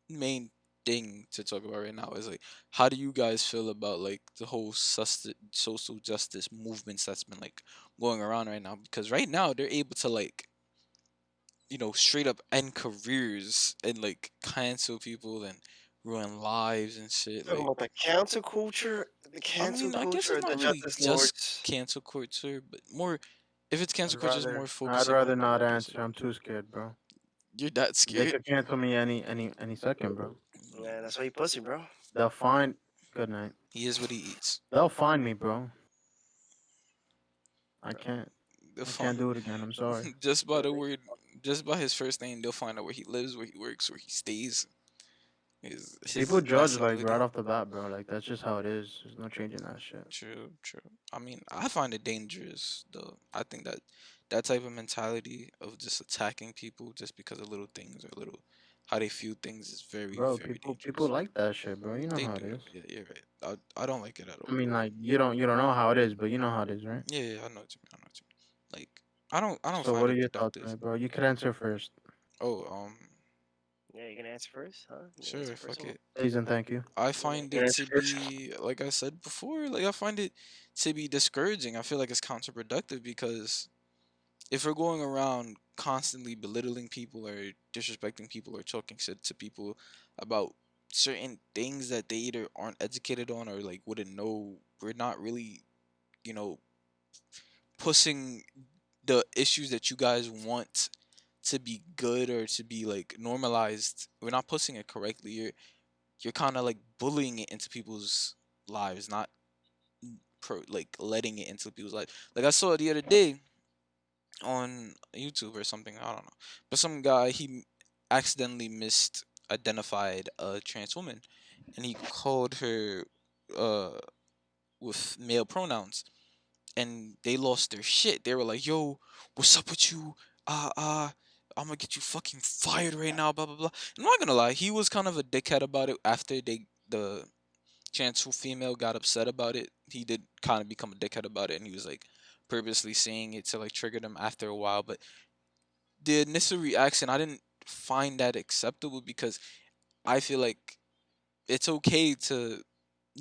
Speaker 1: main thing to talk about right now is like, how do you guys feel about like the whole social justice movements that's been like going around right now? Because right now they're able to like, straight up end careers and like cancel people and ruin lives and shit.
Speaker 3: Talking
Speaker 1: Like,
Speaker 3: about the cancel culture, the
Speaker 1: I
Speaker 3: cancel
Speaker 1: mean, I guess
Speaker 3: culture,
Speaker 1: it's
Speaker 3: or the
Speaker 1: not really
Speaker 3: justice
Speaker 1: just
Speaker 3: lords.
Speaker 1: cancel culture, but more, if it's cancel
Speaker 2: I'd
Speaker 1: culture, it's more
Speaker 2: rather I'd
Speaker 1: focusing
Speaker 2: rather
Speaker 1: on,
Speaker 2: not
Speaker 1: I guess,
Speaker 2: answer. I'm too scared, bro.
Speaker 1: you're that
Speaker 2: They
Speaker 1: scared.
Speaker 2: could cancel me any second, bro.
Speaker 3: Yeah, that's why you pussy, bro.
Speaker 2: They'll find. Good night.
Speaker 1: He is what he eats.
Speaker 2: They'll find me, bro. I can't.
Speaker 1: They'll
Speaker 2: I
Speaker 1: find
Speaker 2: can't do it again. I'm sorry.
Speaker 1: just by the word, just by his first name, they'll find out where he lives, where he works, where he stays,
Speaker 2: People
Speaker 1: his
Speaker 2: judge like right
Speaker 1: nationality.
Speaker 2: off the bat, bro. Like that's just how it is. There's no changing that shit.
Speaker 1: True, true. I mean, I find it dangerous though. I think that that type of mentality of just attacking people just because of little things or little how they feel things is very,
Speaker 2: Bro,
Speaker 1: very
Speaker 2: people
Speaker 1: dangerous.
Speaker 2: like that shit, bro. You know
Speaker 1: They
Speaker 2: how it
Speaker 1: do.
Speaker 2: is.
Speaker 1: Yeah, you're right. I don't like it at
Speaker 2: I
Speaker 1: all.
Speaker 2: mean, like you don't know how it is, but you know how it is, right?
Speaker 1: Yeah, yeah, I know what you mean. I know what you mean. Like, I don't
Speaker 2: So
Speaker 1: find
Speaker 2: what are
Speaker 1: it
Speaker 2: your thoughts on
Speaker 1: productive.
Speaker 2: it, bro? You could answer first.
Speaker 1: Oh,
Speaker 3: Yeah, you gonna answer first, huh? You gonna answer
Speaker 1: sure,
Speaker 3: first?
Speaker 1: fuck it.
Speaker 2: Please and thank you.
Speaker 1: I
Speaker 3: You gonna,
Speaker 1: find
Speaker 3: you gonna
Speaker 1: it
Speaker 3: answer
Speaker 1: to
Speaker 3: first?
Speaker 1: be, like I said before, like I find it to be discouraging. I feel like it's counterproductive because if we're going around constantly belittling people or disrespecting people or talking shit to people about certain things that they either aren't educated on or like wouldn't know, we're not really, you know, pushing the issues that you guys want to be good or to be like normalized. We're not pushing it correctly. You're kind of like bullying it into people's lives, not like letting it into people's lives. Like I saw it the other day on YouTube or something. I don't know, but some guy accidentally misidentified a trans woman, and he called her uh with male pronouns, and they lost their shit. They were like, "Yo, what's up with you? Uh, uh." I'm gonna get you fucking fired right now, blah blah blah. I'm not gonna lie, he was kind of a dickhead about it after the trans female got upset about it. He did kind of become a dickhead about it, and he was like purposely saying it to like trigger them after a while. But the initial reaction, I didn't find that acceptable because I feel like it's okay to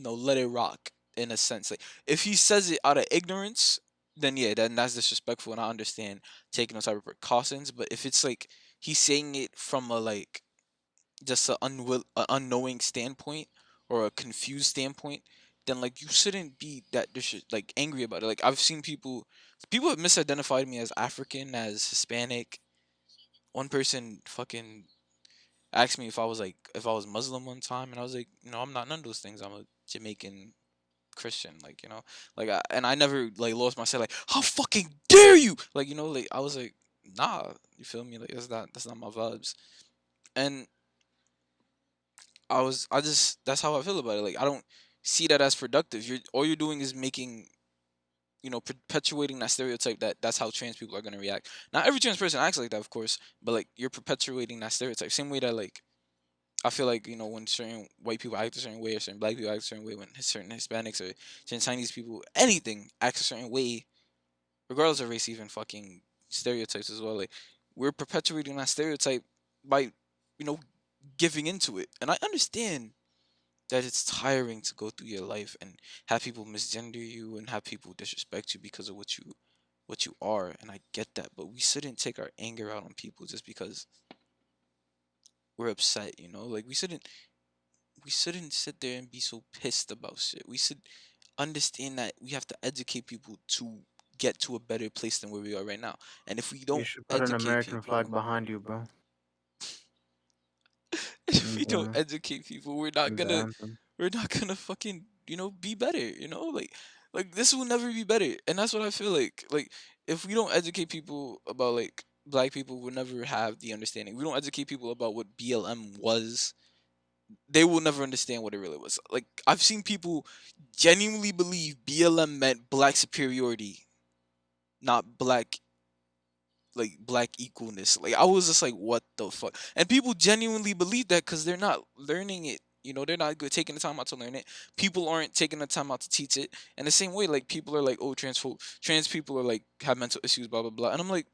Speaker 1: let it rock in a sense. Like if he says it out of ignorance, then yeah, then that's disrespectful, and I understand taking those type of precautions. But if it's like he's saying it from a like just a unknowing standpoint or a confused standpoint, then like you shouldn't be that like angry about it. Like I've seen people have misidentified me as African, as Hispanic. One person fucking asked me if I was Muslim one time, and I was like, I'm not none of those things. I'm a Jamaican Christian, like and I never like lost my shit. Like, how fucking dare you? Like like I was like, nah, you feel me? Like that's not my vibes. And I just that's how I feel about it. Like I don't see that as productive. You're all you're doing is making perpetuating that stereotype that that's how trans people are gonna react. Not every trans person acts like that, of course, but like you're perpetuating that stereotype. Same way that like I feel like when certain white people act a certain way or certain black people act a certain way, when certain Hispanics or certain Chinese people, anything acts a certain way, regardless of race, even fucking stereotypes as well. Like we're perpetuating that stereotype by you know giving into it, and I understand that it's tiring to go through your life and have people misgender you and have people disrespect you because of what you are, and I get that, but we shouldn't take our anger out on people just because we're upset, like we shouldn't sit there and be so pissed about shit. We should understand that we have to educate people to get to a better place than where we are right now. And if we
Speaker 2: You
Speaker 1: don't
Speaker 2: should put an
Speaker 1: educate
Speaker 2: American flag
Speaker 1: people,
Speaker 2: behind you, bro.
Speaker 1: if we
Speaker 2: And
Speaker 1: don't educate people, we're not
Speaker 2: the
Speaker 1: gonna
Speaker 2: anthem.
Speaker 1: we're not gonna fucking be better. Like this will never be better, and that's what I feel like. Like if we don't educate people about like black people, we'll never have the understanding. We don't educate people about what BLM was. They will never understand what it really was. Like I've seen people genuinely believe BLM meant black superiority, not black equalness. Like I was just like, what the fuck? And people genuinely believe that because they're not learning it. They're not good taking the time out to learn it. People aren't taking the time out to teach it. And the same way, like people are like, oh, trans people are like have mental issues, blah blah blah. And I'm like,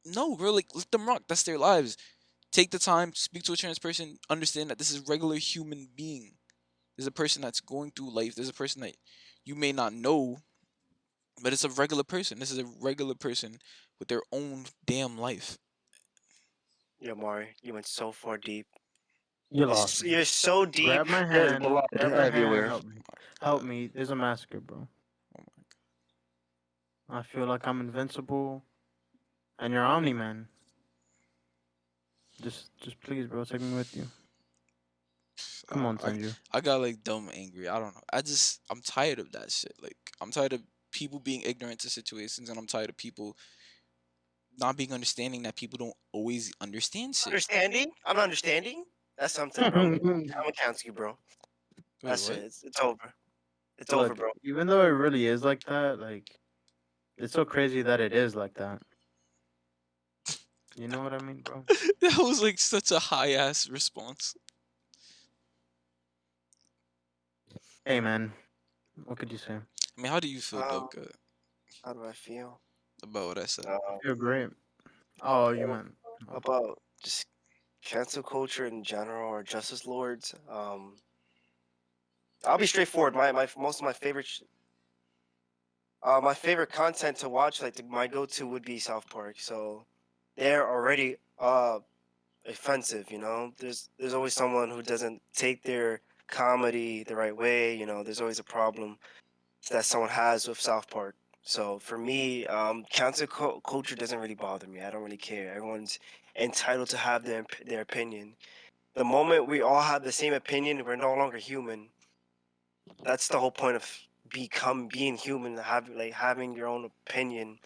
Speaker 1: no, bro, like let them rock. That's their lives. Take the time, speak to a trans person, understand that this is a regular human being. There's a person that's going through life. There's a person that you may not know, but it's a regular person. This is a regular person with their own damn life.
Speaker 3: Yo, Mari, you went so far deep.
Speaker 2: You lost me.
Speaker 3: You're so deep.
Speaker 2: Grab my
Speaker 3: There's
Speaker 2: hand.
Speaker 3: blood
Speaker 2: Grab my hand.
Speaker 3: everywhere.
Speaker 2: Help me. Help
Speaker 1: God.
Speaker 2: me. There's a massacre, bro.
Speaker 1: Oh my
Speaker 2: I feel like I'm invincible, and you're Omni Man. Just please, bro, take me with you. Come
Speaker 1: god.
Speaker 2: on, Tenju.
Speaker 1: I got like dumb angry. I don't know. I'm tired of that shit. Like I'm tired of people being ignorant to situations, and I'm tired of people not being understanding that people don't always understand shit.
Speaker 3: Understanding? I'm not understanding. That's something, bro. I'm gonna cancel you, bro.
Speaker 1: Wait,
Speaker 3: That's
Speaker 1: what?
Speaker 3: it. It's over. It's over,
Speaker 2: Look,
Speaker 3: bro.
Speaker 2: even though it really is like that, like it's so crazy that it is like that. You know what I mean, bro?
Speaker 1: That was like such a high ass response.
Speaker 2: Hey, man, what could you say?
Speaker 1: I mean, how do you feel,
Speaker 3: Um,
Speaker 1: Doka,
Speaker 3: how do I feel?
Speaker 1: about what I said?
Speaker 2: I
Speaker 3: Um,
Speaker 2: feel great. Oh, you meant. Oh.
Speaker 3: about just cancel culture in general or justice lords. I'll be straightforward. My most of my favorite content to watch, like my go-to would be South Park. So they're already offensive. You know, there's always someone who doesn't take their comedy the right way. You know, there's always a problem that someone has with South Park. So for me, culture doesn't really bother me. I don't really care. Everyone's entitled to have their opinion. The moment we all have the same opinion, we're no longer human. That's the whole point of being human, having your own opinion.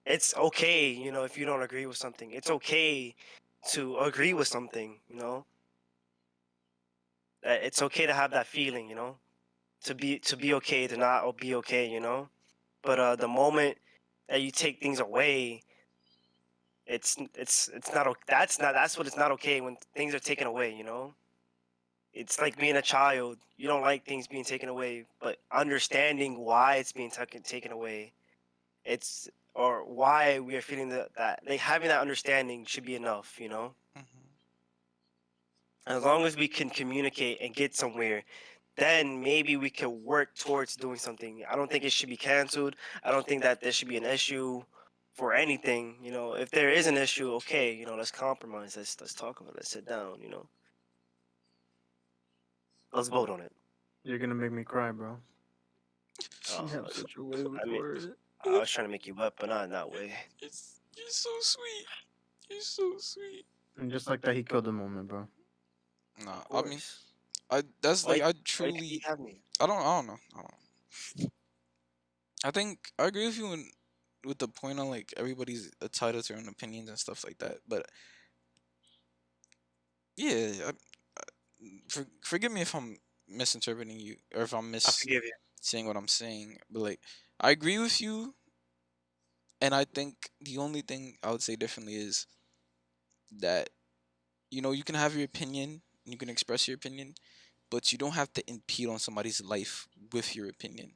Speaker 3: It's okay, you know, if you don't agree with something. It's okay to agree with something, you know. It's okay to have that feeling, you know, to be okay, to not be okay, you know. But the moment that you take things away, it's not that's what it's not okay when things are taken away, you know. It's like being a child. You don't like things being taken away, but understanding why it's being taken away, it's or why we are feeling that like having that understanding should be enough, you know.
Speaker 1: Hmm.
Speaker 3: And as long as we can communicate and get somewhere, then maybe we can work towards doing something. I don't think it should be canceled. I don't think that there should be an issue for anything. You know, if there is an issue, okay, you know, let's compromise. Let's talk about it. Let's sit down. You know, let's vote on it.
Speaker 2: You're gonna make me cry, bro.
Speaker 3: Oh,
Speaker 2: You have such a way with
Speaker 3: I mean,
Speaker 2: words.
Speaker 3: I was trying to make you up, but not in that way.
Speaker 1: You're so sweet. You're so sweet.
Speaker 2: And just like that, he killed the moment, bro.
Speaker 1: Nah,
Speaker 3: Of
Speaker 1: I mean,
Speaker 3: course.
Speaker 1: I that's
Speaker 3: Why?
Speaker 1: like I
Speaker 3: Why can't you
Speaker 1: truly,
Speaker 3: have me?
Speaker 1: I don't know. I don't know. I think I agree with you with the point on like everybody's entitled to their own opinions and stuff like that. But yeah, forgive me if I'm misinterpreting you or if I'm
Speaker 3: I
Speaker 1: mis
Speaker 3: forgive you.
Speaker 1: saying what I'm saying. But like, I agree with you, and I think the only thing I would say differently is that you can have your opinion, you can express your opinion, but you don't have to impede on somebody's life with your opinion.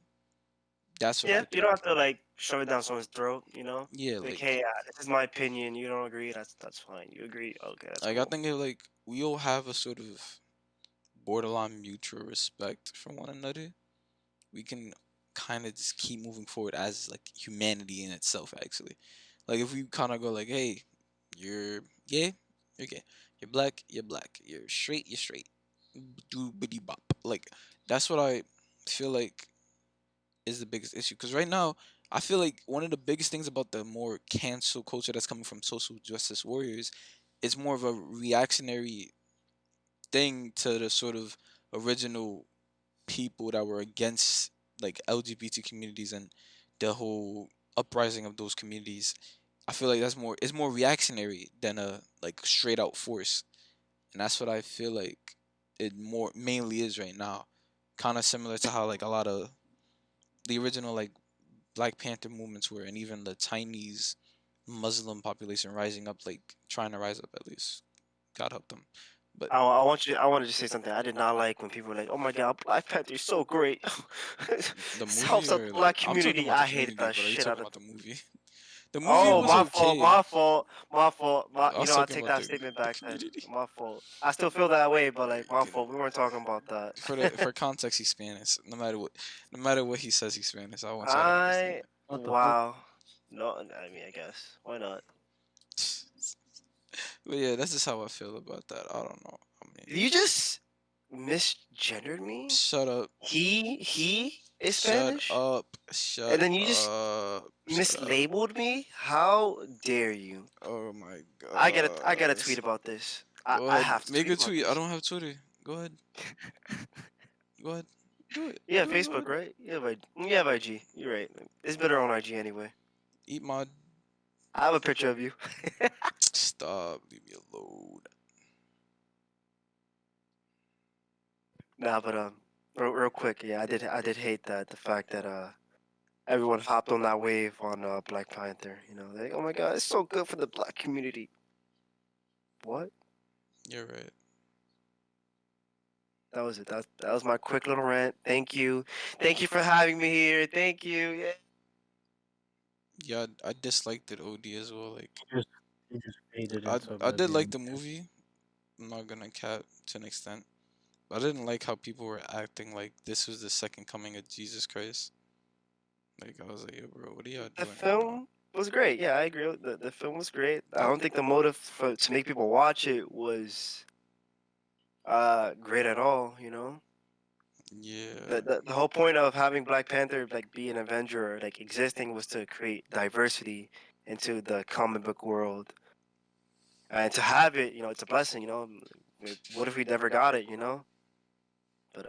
Speaker 1: That's what I
Speaker 3: Yeah, you
Speaker 1: think.
Speaker 3: don't have to like shove it down someone's throat. You know,
Speaker 1: Yeah,
Speaker 3: like, hey,
Speaker 1: like
Speaker 3: this is my opinion. You don't agree? That's fine. You agree? Okay, that's
Speaker 1: like I
Speaker 3: cool.
Speaker 1: think like we all have a sort of borderline mutual respect for one another. We can kind of just keep moving forward as like humanity in itself. Actually, like if we kind of go like, hey, you're gay, you're gay. You're black, you're black. You're straight, you're straight. Do biddy bop. Like that's what I feel like is the biggest issue. Because right now, I feel like one of the biggest things about the more cancel culture that's coming from social justice warriors is more of a reactionary thing to the sort of original people that were against like LGBT communities and the whole uprising of those communities. I feel like that's more it's more reactionary than a like straight out force. And that's what I feel like it more mainly is right now. Kind of similar to how like a lot of the original like Black Panther movements were, and even the Chinese Muslim population rising up, like trying to rise up at least. God help them. But
Speaker 3: I want you. I wanted to say something. I did not like when people were like, "Oh my God, Black Panther is so great."
Speaker 1: the
Speaker 3: This helps
Speaker 1: movie,
Speaker 3: out
Speaker 1: or
Speaker 3: the
Speaker 1: like
Speaker 3: black
Speaker 1: I'm talking
Speaker 3: community.
Speaker 1: about the
Speaker 3: I hated
Speaker 1: community,
Speaker 3: the
Speaker 1: but are you
Speaker 3: shit out
Speaker 1: talking
Speaker 3: of.
Speaker 1: about the movie? The movie
Speaker 3: Oh,
Speaker 1: was
Speaker 3: my fault,
Speaker 1: okay.
Speaker 3: my fault, my fault.
Speaker 1: I
Speaker 3: You
Speaker 1: was
Speaker 3: know, I
Speaker 1: talking
Speaker 3: take
Speaker 1: about
Speaker 3: that statement
Speaker 1: the
Speaker 3: back then.
Speaker 1: community.
Speaker 3: My fault. I still feel that way, but like, my
Speaker 1: Okay,
Speaker 3: fault. We weren't talking about that.
Speaker 1: for context, he's Spanish. No matter what he says, he's Spanish. I want y'all to understand
Speaker 3: I
Speaker 2: What the fuck?
Speaker 3: wow. No, I mean, I guess why not?
Speaker 1: that. But yeah, that's just how I feel about that. I don't know. I mean,
Speaker 3: You just misgendered me.
Speaker 1: shut up.
Speaker 3: He is
Speaker 1: Shut
Speaker 3: Spanish,
Speaker 1: up. Shut
Speaker 3: and then you just
Speaker 1: up. Shut up.
Speaker 3: mislabeled me. How dare you?
Speaker 1: Oh my
Speaker 3: I gotta tweet
Speaker 1: gosh.
Speaker 3: about this.
Speaker 1: Go
Speaker 3: I
Speaker 1: ahead.
Speaker 3: have to
Speaker 1: Make
Speaker 3: tweet
Speaker 1: a
Speaker 3: about
Speaker 1: tweet. I
Speaker 3: this.
Speaker 1: don't have Twitter. Go ahead. Go ahead. Do it.
Speaker 3: Yeah,
Speaker 1: Do it. Go
Speaker 3: Facebook,
Speaker 1: ahead.
Speaker 3: right? You have IG. You're right. It's better on IG anyway.
Speaker 1: Eat my.
Speaker 3: I have a picture of you.
Speaker 1: Stop. Leave me alone.
Speaker 3: Nah, but real quick, yeah, I did hate that the fact that everyone hopped on that wave on Black Panther. You know, like, oh my God, it's so good for the black community. What?
Speaker 1: You're right.
Speaker 3: That was it. That was my quick little rant. Thank you for having me here. Thank you. Yeah.
Speaker 1: Yeah, I disliked it OD as well. Like,
Speaker 2: You just you just faded
Speaker 1: I
Speaker 2: into
Speaker 1: I did like
Speaker 2: oblivion.
Speaker 1: the movie. I'm not gonna cap to an extent. But I didn't like how people were acting like this was the second coming of Jesus Christ. Like, I was like, yo, bro, what are y'all
Speaker 3: The
Speaker 1: doing right now?
Speaker 3: film was great. Yeah, I agree. The film was great. I don't think the motive to make people watch it was great at all. You know,
Speaker 1: Yeah.
Speaker 3: the whole point of having Black Panther like be an Avenger or like existing was to create diversity into the comic book world, and to have it, you know, it's a blessing. You know, what if we never got it? You know, but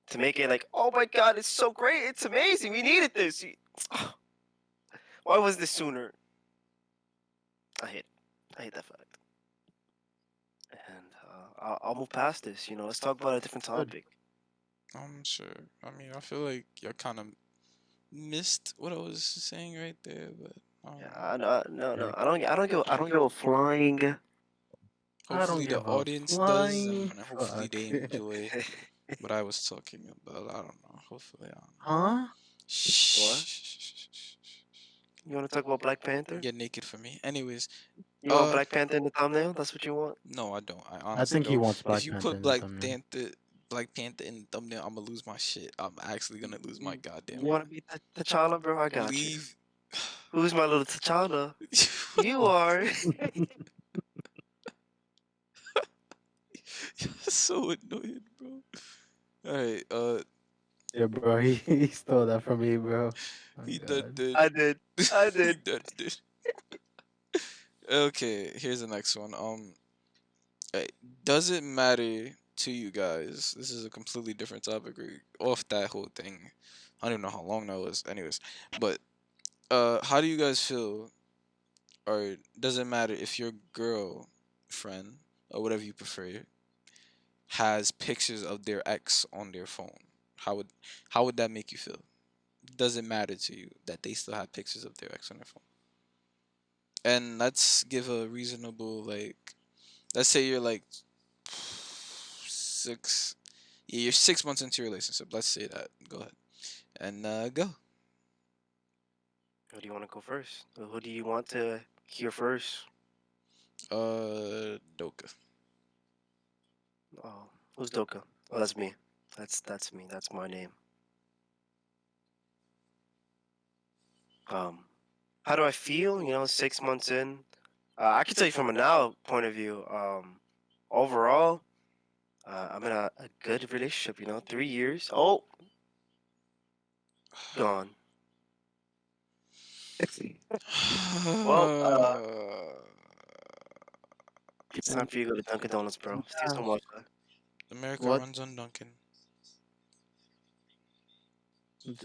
Speaker 3: to make it like, oh my God, it's so great, it's amazing, we needed this. Why was this sooner? I hate, I hate that fact. And I'll move past this. You know, let's talk about a different
Speaker 2: Good.
Speaker 3: topic.
Speaker 1: I'm sure. I mean, I feel like y'all kind of missed what I was saying right there, but I don't
Speaker 3: Yeah,
Speaker 1: know.
Speaker 3: no, I don't go flying.
Speaker 2: I don't
Speaker 1: Hopefully the
Speaker 2: give a
Speaker 1: audience does,
Speaker 2: flying
Speaker 1: and hopefully
Speaker 2: fuck.
Speaker 1: they enjoy what I was talking about. I don't know. Hopefully, I don't know.
Speaker 2: Huh?
Speaker 3: What?
Speaker 1: Shh.
Speaker 3: You want to talk about Black Panther?
Speaker 1: Get naked for me. Anyways,
Speaker 3: You want
Speaker 1: uh,
Speaker 3: Black Panther in the thumbnail? That's what you want?
Speaker 1: no, I don't. I
Speaker 2: I
Speaker 1: honestly
Speaker 2: think he
Speaker 1: don't.
Speaker 2: wants
Speaker 1: If
Speaker 2: Black
Speaker 1: you
Speaker 2: Panther
Speaker 1: put
Speaker 2: in the thumbnail.
Speaker 1: Black Panther in the thumbnail, I'm gonna lose my shit. I'm actually gonna lose my goddamn
Speaker 3: You want to
Speaker 1: mind.
Speaker 3: be T'Challa, bro? I got you.
Speaker 1: Leave.
Speaker 3: Who's my little T'Challa? You are.
Speaker 1: You're so annoying, bro. All right.
Speaker 2: Yeah, bro. He stole that from me, bro. Oh
Speaker 1: He done
Speaker 2: God.
Speaker 1: did.
Speaker 3: I did. I
Speaker 1: He
Speaker 3: did.
Speaker 1: done did. Okay. Here's the next one. Does it matter to you guys? This is a completely different topic. Off that whole thing. I don't even know how long that was. Anyways, but how do you guys feel? Or does it matter if your girlfriend or whatever you prefer has pictures of their ex on their phone? How would how would that make you feel? Does it matter to you that they still have pictures of their ex on their phone? And let's give a reasonable like. Let's say you're like six. Yeah, you're 6 months into your relationship. Let's say that. Go ahead and go.
Speaker 3: Who do you want to go first? Who do you want to hear first?
Speaker 1: Doka.
Speaker 3: Oh, who's Doka? Oh, that's me. That's me. That's my name. Um, how do I feel? You know, 6 months in. I can tell you from a now point of view. Overall, I'm in a good relationship. You know, 3 years. Oh, gone. Well, it's time for you to go to Dunkin' Donuts, bro. See you so much.
Speaker 1: America
Speaker 2: What?
Speaker 1: runs on Duncan.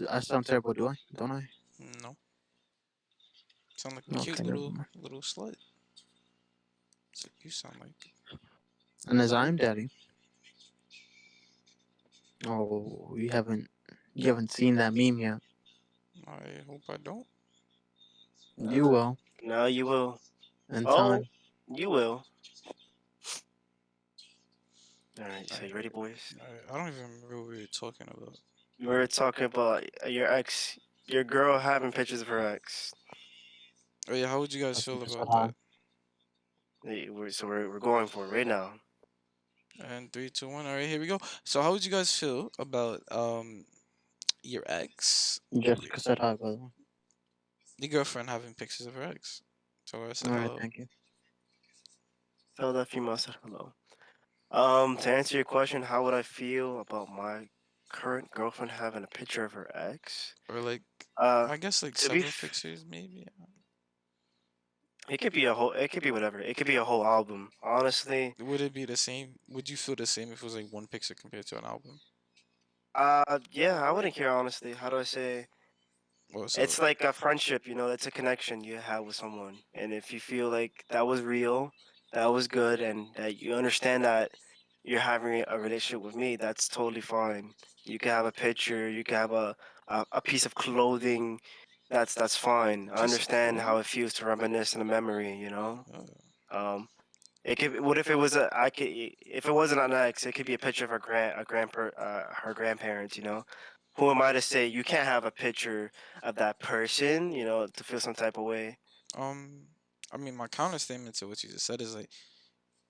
Speaker 2: I sound terrible, do I? Don't I?
Speaker 1: No, sound like a cute
Speaker 2: Okay, never mind.
Speaker 1: little slut. That's what you sound like.
Speaker 2: And as I'm daddy. Oh, you haven't seen that meme yet.
Speaker 1: I hope I don't.
Speaker 2: You will
Speaker 3: No, you will.
Speaker 2: in
Speaker 3: Oh,
Speaker 2: time.
Speaker 3: you will. All right.
Speaker 1: I,
Speaker 3: So you ready, boys?
Speaker 1: I don't even remember what we were talking about.
Speaker 3: We were talking about your ex. your girl having pictures of her ex.
Speaker 1: Oh yeah, how would you guys
Speaker 2: That's what
Speaker 1: feel
Speaker 2: you said,
Speaker 1: about
Speaker 2: huh?
Speaker 1: that?
Speaker 3: So we're going for it right now.
Speaker 1: And three, two, one. All right, here we go. So how would you guys feel about your ex, your,
Speaker 2: Jessica said hi, by the way.
Speaker 1: your girlfriend having pictures of her ex? So I said
Speaker 2: All right,
Speaker 1: hello.
Speaker 2: thank you.
Speaker 3: Tell that female I said hello. To answer your question, how would I feel about my current girlfriend having a picture of her ex?
Speaker 1: Or like,
Speaker 3: Uh,
Speaker 1: I guess like
Speaker 3: to be,
Speaker 1: several pictures, maybe.
Speaker 3: it could be a whole. It could be whatever. It could be a whole album. Honestly,
Speaker 1: Would it be the same? Would you feel the same if it was like one picture compared to an album?
Speaker 3: yeah, I wouldn't care. Honestly, how do I say?
Speaker 1: Or so
Speaker 3: It's like a friendship, it's a connection you have with someone. And if you feel like that was real, that was good, and that you understand that you're having a relationship with me, that's totally fine. You can have a picture, you can have a piece of clothing. That's fine. I
Speaker 1: piece of
Speaker 3: understand how
Speaker 1: clothing?
Speaker 3: it feels to reminisce in a memory.
Speaker 1: Uh,
Speaker 3: Um, it could. What if it was a? I could. If it wasn't an ex, it could be a picture of her grandparents. Who am I to say you can't have a picture of that person? To feel some type of way.
Speaker 1: um, I mean, my counter statement to what you just said is like,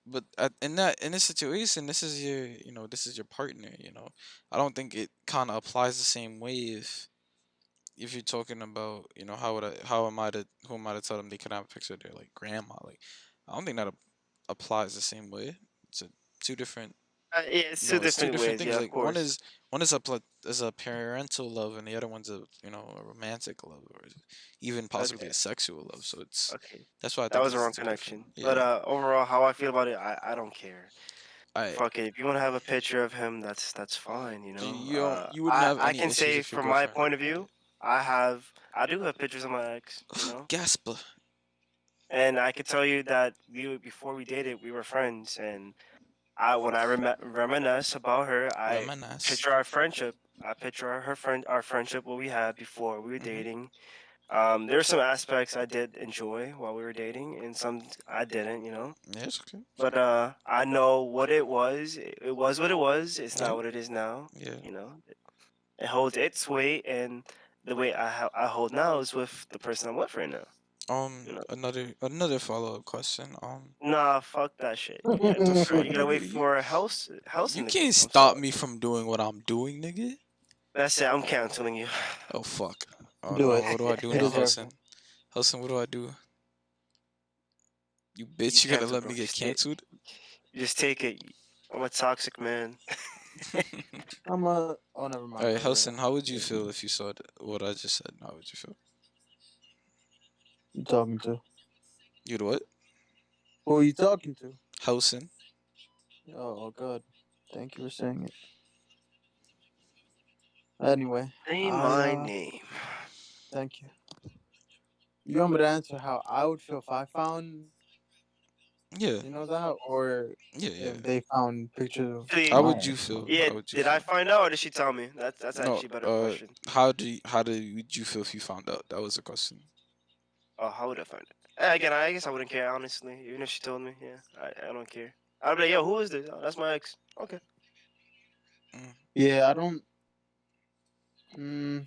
Speaker 1: but in this situation, this is your, this is your partner. I don't think it kind of applies the same way if you're talking about, how am I to who am I to tell them they can have a picture of their like grandma? Like, I don't think that applies the same way. It's two different.
Speaker 3: Yeah, it's two
Speaker 1: No, it's two
Speaker 3: different
Speaker 1: different
Speaker 3: ways.
Speaker 1: things.
Speaker 3: Yeah, of
Speaker 1: Like one
Speaker 3: course.
Speaker 1: is is a parental love, and the other one's a a romantic love, or even possibly
Speaker 3: Okay.
Speaker 1: a sexual love. So it's
Speaker 3: Okay.
Speaker 1: that's why I
Speaker 3: That
Speaker 1: think
Speaker 3: was a
Speaker 1: it's
Speaker 3: wrong
Speaker 1: two different.
Speaker 3: connection. But
Speaker 1: Yeah,
Speaker 3: overall, how I feel about it, I don't care.
Speaker 1: I
Speaker 3: Fuck it. If you want to have a picture of him, that's fine.
Speaker 1: so you don't you wouldn't
Speaker 3: I
Speaker 1: have
Speaker 3: I
Speaker 1: any
Speaker 3: can
Speaker 1: issues
Speaker 3: say
Speaker 1: if your
Speaker 3: from my
Speaker 1: girlfriend.
Speaker 3: point of view, I do have pictures of my ex.
Speaker 1: Gasp,
Speaker 3: And I could tell you that before we dated, we were friends, and when I reminisce about her, I
Speaker 1: reminisce.
Speaker 3: picture our friendship. I picture our friendship, what we had before we were
Speaker 1: Mm-hmm.
Speaker 3: dating. There were some aspects I did enjoy while we were dating, and some I didn't.
Speaker 1: Yeah, it's okay. It's
Speaker 3: But
Speaker 1: okay.
Speaker 3: I know what it was. It was what it was. It's
Speaker 1: Yeah,
Speaker 3: not what it is now.
Speaker 1: yeah.
Speaker 3: You know, it holds its weight, and the weight I hold now is with the person I'm with right now. You know.
Speaker 1: Another follow up question.
Speaker 3: Nah, fuck that shit.
Speaker 1: What the fuck,
Speaker 3: You gotta wait
Speaker 1: nigga?
Speaker 3: for a house
Speaker 1: You
Speaker 3: in the
Speaker 1: can't
Speaker 3: game. I'm
Speaker 1: stop
Speaker 3: sorry.
Speaker 1: me from doing what I'm doing, nigga.
Speaker 3: That's it. I'm canceling you.
Speaker 1: Oh fuck. Oh
Speaker 2: Do
Speaker 1: no,
Speaker 2: it.
Speaker 1: what do I do
Speaker 2: You
Speaker 1: now,
Speaker 2: deserve
Speaker 1: Hudson?
Speaker 2: it.
Speaker 1: Hudson, what do I do? You
Speaker 3: You
Speaker 1: bitch, you gonna
Speaker 3: cancel,
Speaker 1: let
Speaker 3: bro.
Speaker 1: me get canceled?
Speaker 3: Just take it. I'm a toxic man.
Speaker 2: I'm a. Oh, never mind.
Speaker 1: Alright,
Speaker 2: Go ahead.
Speaker 1: Hudson, how would you feel if you saw what I just said? How would you feel?
Speaker 2: You talking to?
Speaker 1: You'd what?
Speaker 2: Who are you talking to?
Speaker 1: Hudson?
Speaker 2: Oh, good. Thank you for saying it. Anyway,
Speaker 3: Say
Speaker 2: I
Speaker 3: my name.
Speaker 2: thank you. You want me to answer how I would feel if I found,
Speaker 1: Yeah,
Speaker 2: that, or
Speaker 1: yeah, yeah.
Speaker 2: if they found pictures of
Speaker 3: Actually,
Speaker 1: How
Speaker 2: my
Speaker 1: would you
Speaker 2: ex?
Speaker 1: feel?
Speaker 3: yeah.
Speaker 1: How would you
Speaker 3: Did I
Speaker 1: feel?
Speaker 3: find out, or did she tell me? That's
Speaker 1: No,
Speaker 3: actually a better question.
Speaker 1: would you feel if you found out? That was the question.
Speaker 3: Oh, how would I find it? Again, I guess I wouldn't care honestly, even if she told me. Yeah, I don't care. I'd be like, yo, who is this? Oh, that's my ex. Okay.
Speaker 1: Mm,
Speaker 2: Yeah, I don't. Mm,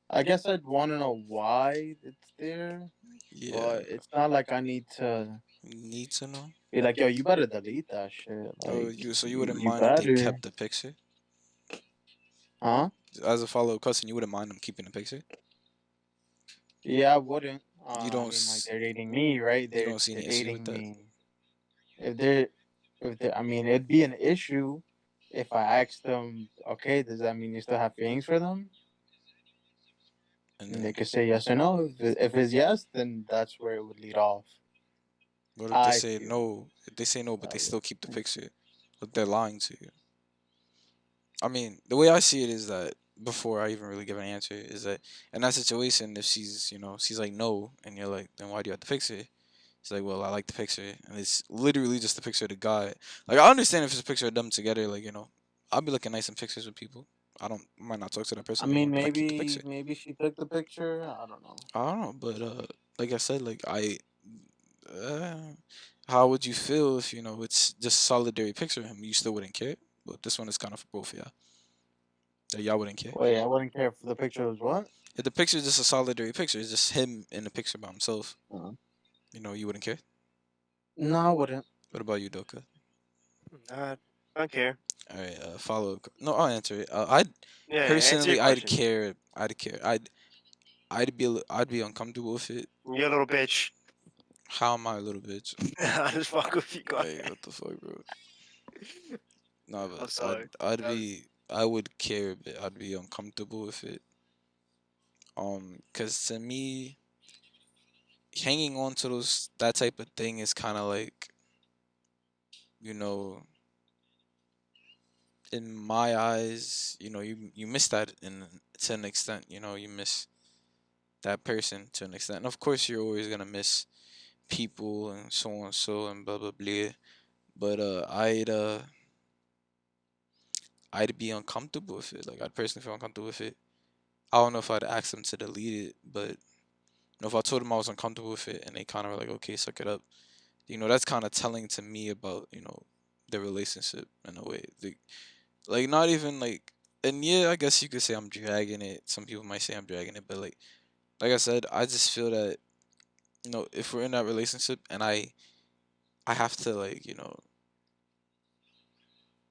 Speaker 2: I guess I'd want to know why it's there,
Speaker 1: yeah,
Speaker 2: but it's not like I need to
Speaker 1: need to know.
Speaker 2: be like, yo, you better delete that shit.
Speaker 1: Oh,
Speaker 2: Like,
Speaker 1: you
Speaker 2: you,
Speaker 1: wouldn't
Speaker 2: you
Speaker 1: mind if they
Speaker 2: better,
Speaker 1: kept the picture?
Speaker 2: huh?
Speaker 1: As a follow up question, you wouldn't mind them keeping the picture?
Speaker 2: Yeah, I wouldn't.
Speaker 1: You
Speaker 2: I
Speaker 1: don't
Speaker 2: mean, like
Speaker 1: s-
Speaker 2: they're dating me, right?
Speaker 1: you
Speaker 2: They're
Speaker 1: don't see
Speaker 2: they're
Speaker 1: any issues with
Speaker 2: dating
Speaker 1: that?
Speaker 2: me. If they're, I mean, it'd be an issue if I asked them, okay, does that mean you still have feelings for them?
Speaker 1: And
Speaker 2: And they
Speaker 1: then
Speaker 2: could say yes or no. If it's yes, then that's where it would lead off.
Speaker 1: what if they
Speaker 2: I
Speaker 1: say
Speaker 2: feel.
Speaker 1: no? If they say no, but they
Speaker 2: That
Speaker 1: still keep the
Speaker 2: way.
Speaker 1: picture, but they're lying to you. I mean, the way I see it is that before I even really give an answer is that in that situation, if she's like no, and you're like, then why do you have the picture? She's like, well, I like the picture, and it's literally just a picture of the guy. Like, I understand if it's a picture of them together, like I'll be looking nice in pictures with people. I might not talk to that
Speaker 2: I
Speaker 1: person anymore,
Speaker 2: mean,
Speaker 1: but I keep the picture.
Speaker 2: maybe she took the picture. I don't know.
Speaker 1: I don't know, but like I said, uh, how would you feel if it's just solitary picture of him? You still wouldn't care, but this one is kind of for both, yeah. That y'all wouldn't care.
Speaker 2: Wait, I wouldn't care if the picture was what?
Speaker 1: If the picture is just a solitary picture, it's just him in the picture by himself.
Speaker 2: Uh,
Speaker 1: You wouldn't care.
Speaker 2: no, I wouldn't.
Speaker 1: What about you, Doka?
Speaker 3: I don't care.
Speaker 1: All right, follow. No, I'll answer it. I'd
Speaker 3: Yeah, answer your
Speaker 1: personally, I'd
Speaker 3: question.
Speaker 1: care. I'd care. I'd be uncomfortable with it.
Speaker 3: You little bitch.
Speaker 1: How am I a little bitch?
Speaker 3: I just fuck with you. Go
Speaker 1: Like
Speaker 3: ahead.
Speaker 1: what the fuck, bro? Nah,
Speaker 3: I'm
Speaker 1: but
Speaker 3: sorry.
Speaker 1: I'd
Speaker 3: That was-
Speaker 1: be I would care a bit. I'd be uncomfortable with it. Cause to me, hanging on to those that type of thing is kind of like you know, in my eyes, you miss that in to an extent. You miss that person to an extent. And of course, you're always gonna miss people and so on so and blah blah blah. But I'd be uncomfortable with it. Like I'd personally feel uncomfortable with it. I don't know if I'd ask them to delete it, but if I told them I was uncomfortable with it and they kind of were like, okay, suck it up, that's kind of telling to me about, the relationship in a way. Like, not even like, and yeah, I guess you could say I'm dragging it. Some people might say I'm dragging it, but like I said, I just feel that, if we're in that relationship and I have to, like,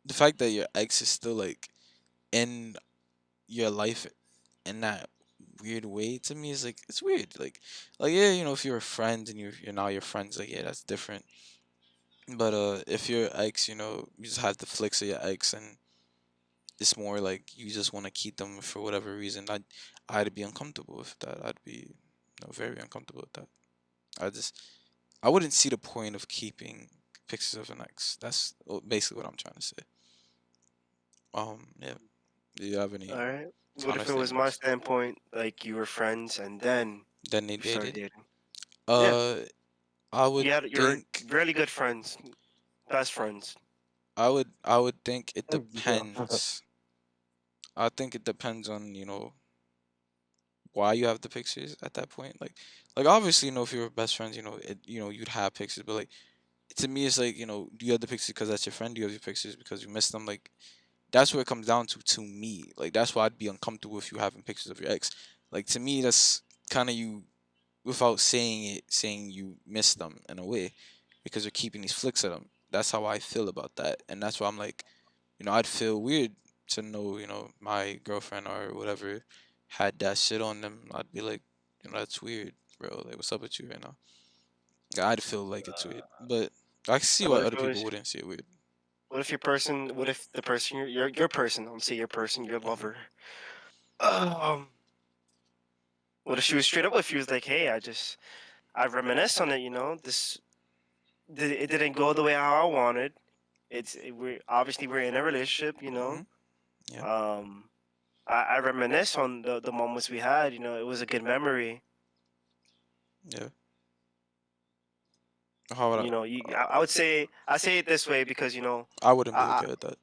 Speaker 1: the fact that your ex is still, like, in your life in that weird way to me is like it's weird. Like yeah, if you're a friend and you're now your friends, like yeah, that's different. But if you're ex, you just have the flicks of your ex, and it's more like you just want to keep them for whatever reason. I'd be uncomfortable with that. I'd be very uncomfortable with that. I wouldn't see the point of keeping pictures of an ex. That's basically what I'm trying to say. Yeah. Do you have any
Speaker 3: All right. What
Speaker 1: final
Speaker 3: if it was my
Speaker 1: statements?
Speaker 3: standpoint, like you were friends and then
Speaker 1: Then they
Speaker 3: you started
Speaker 1: dated.
Speaker 3: dating? Yeah.
Speaker 1: Uh, I would
Speaker 3: You're
Speaker 1: think
Speaker 3: really good friends, best friends.
Speaker 1: I would think it
Speaker 2: Yeah.
Speaker 1: depends. I think it depends on, why you have the pictures at that point. Like obviously, if you were best friends, you'd have pictures, but like to me it's like, do you have the pictures because that's your friend? Do you have your pictures because you miss them? Like that's what it comes down to me. Like that's why I'd be uncomfortable if you having pictures of your ex. Like to me that's kind of you without saying it, saying you miss them in a way because you're keeping these flicks of them. That's how I feel about that. And that's why I'm like, I'd feel weird to know, my girlfriend or whatever had that shit on them. I'd be like, that's weird, bro. Like, what's up with you right now? Yeah, I'd feel like it's weird. But I can see why
Speaker 3: What if
Speaker 1: other
Speaker 3: it
Speaker 1: people
Speaker 3: was?
Speaker 1: wouldn't see it weird.
Speaker 3: What if your person? What if the person your person? I'm say your person, your
Speaker 1: Hmm.
Speaker 3: lover. Um. What if she was straight up with you? Was like, hey, I reminisce on it. This it didn't go the way how I wanted. We're obviously we're in a relationship.
Speaker 1: Hmm. Yeah.
Speaker 3: Um. I reminisce on the moments we had. It was a good memory.
Speaker 1: Yeah. How would
Speaker 3: I would say I say it this way because
Speaker 1: I wouldn't be
Speaker 3: I
Speaker 1: okay with that.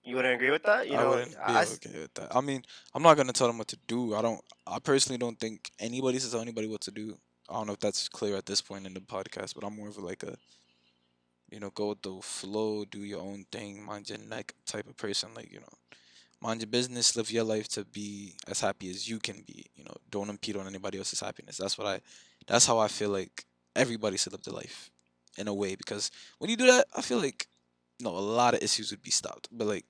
Speaker 3: you wouldn't agree with that.
Speaker 1: I wouldn't be okay with that. I mean, I'm not gonna tell them what to do. I personally don't think anybody should tell anybody what to do. I don't know if that's clear at this point in the podcast, but I'm more of like a, go with the flow, do your own thing, mind your neck type of person. Like, mind your business, live your life to be as happy as you can be. Don't impede on anybody else's happiness. That's how I feel like everybody should live their life in a way. Because when you do that, I feel like, a lot of issues would be stopped. But like,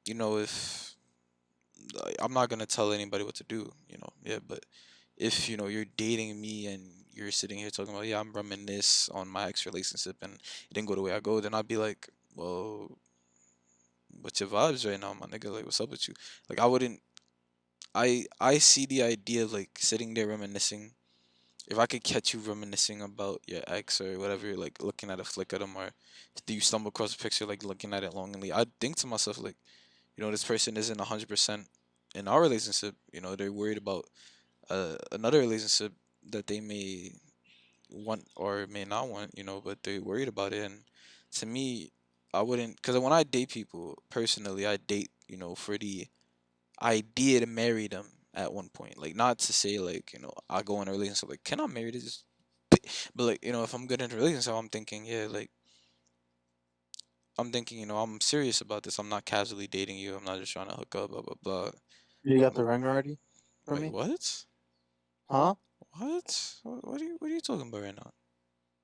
Speaker 1: if like, I'm not gonna tell anybody what to do, yeah, but if you're dating me and you're sitting here talking about, yeah, I'm reminisce on my ex relationship and it didn't go the way I go, then I'd be like, well, what's your vibes right now, my nigga? Like, what's up with you? Like, I wouldn't. I see the idea of like sitting there reminiscing. If I could catch you reminiscing about your ex or whatever, like looking at a flick of them, or do you stumble across a picture like looking at it longingly, I'd think to myself like, this person isn't 100% in our relationship. They're worried about another relationship that they may want or may not want, but they're worried about it. And to me, I wouldn't, because when I date people, personally, I date, for the idea to marry them at one point. Like, not to say, like, I go in a relationship, like, can I marry this? But, like, if I'm good in a relationship, I'm thinking, yeah, like, I'm thinking, I'm serious about this. I'm not casually dating you. I'm not just trying to hook up, blah, blah, blah.
Speaker 2: You got
Speaker 1: Um,
Speaker 2: the ring already? for
Speaker 1: Wait,
Speaker 2: me.
Speaker 1: what?
Speaker 2: Huh?
Speaker 1: What are you talking about right now?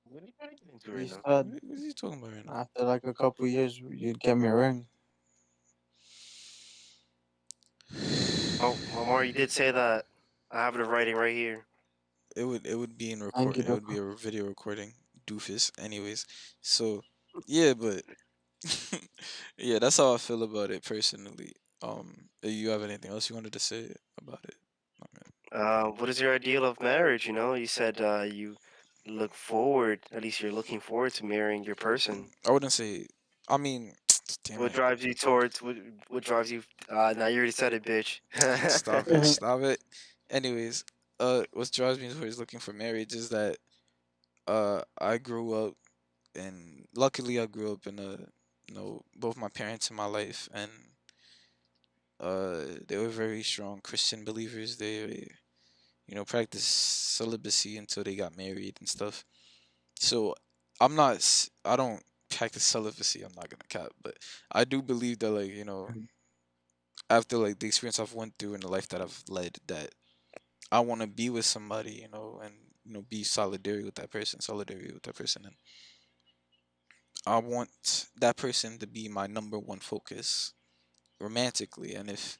Speaker 3: What are you trying to get into
Speaker 2: You
Speaker 3: right now?
Speaker 2: said
Speaker 1: What are you talking about right now?
Speaker 2: after like a couple years you'd get me a ring.
Speaker 3: Oh, Omar, you did say that. I have it in writing right here.
Speaker 1: It would be in
Speaker 2: Thank
Speaker 1: record.
Speaker 2: you,
Speaker 1: It would
Speaker 2: Doc.
Speaker 1: be a video recording, doofus. Anyways, so yeah, but yeah, that's how I feel about it personally. You have anything else you wanted to say about it? Okay.
Speaker 3: What is your ideal of marriage? You know, you said you look forward, at least you're looking forward to marrying your person.
Speaker 1: I wouldn't say. I mean, damn
Speaker 3: What
Speaker 1: it!
Speaker 3: drives you towards what drives you? Now you already said it, bitch.
Speaker 1: Stop it! Stop it! Anyways, what drives me towards looking for marriage is that I grew up, and luckily I grew up in both my parents in my life, and they were very strong Christian believers. They practiced celibacy until they got married and stuff. So I don't practice celibacy. I'm not gonna cap, but I do believe that, like, after like the experience I've went through and the life that I've led, that I want to be with somebody, and be solidarity with that person, and I want that person to be my number one focus romantically. And if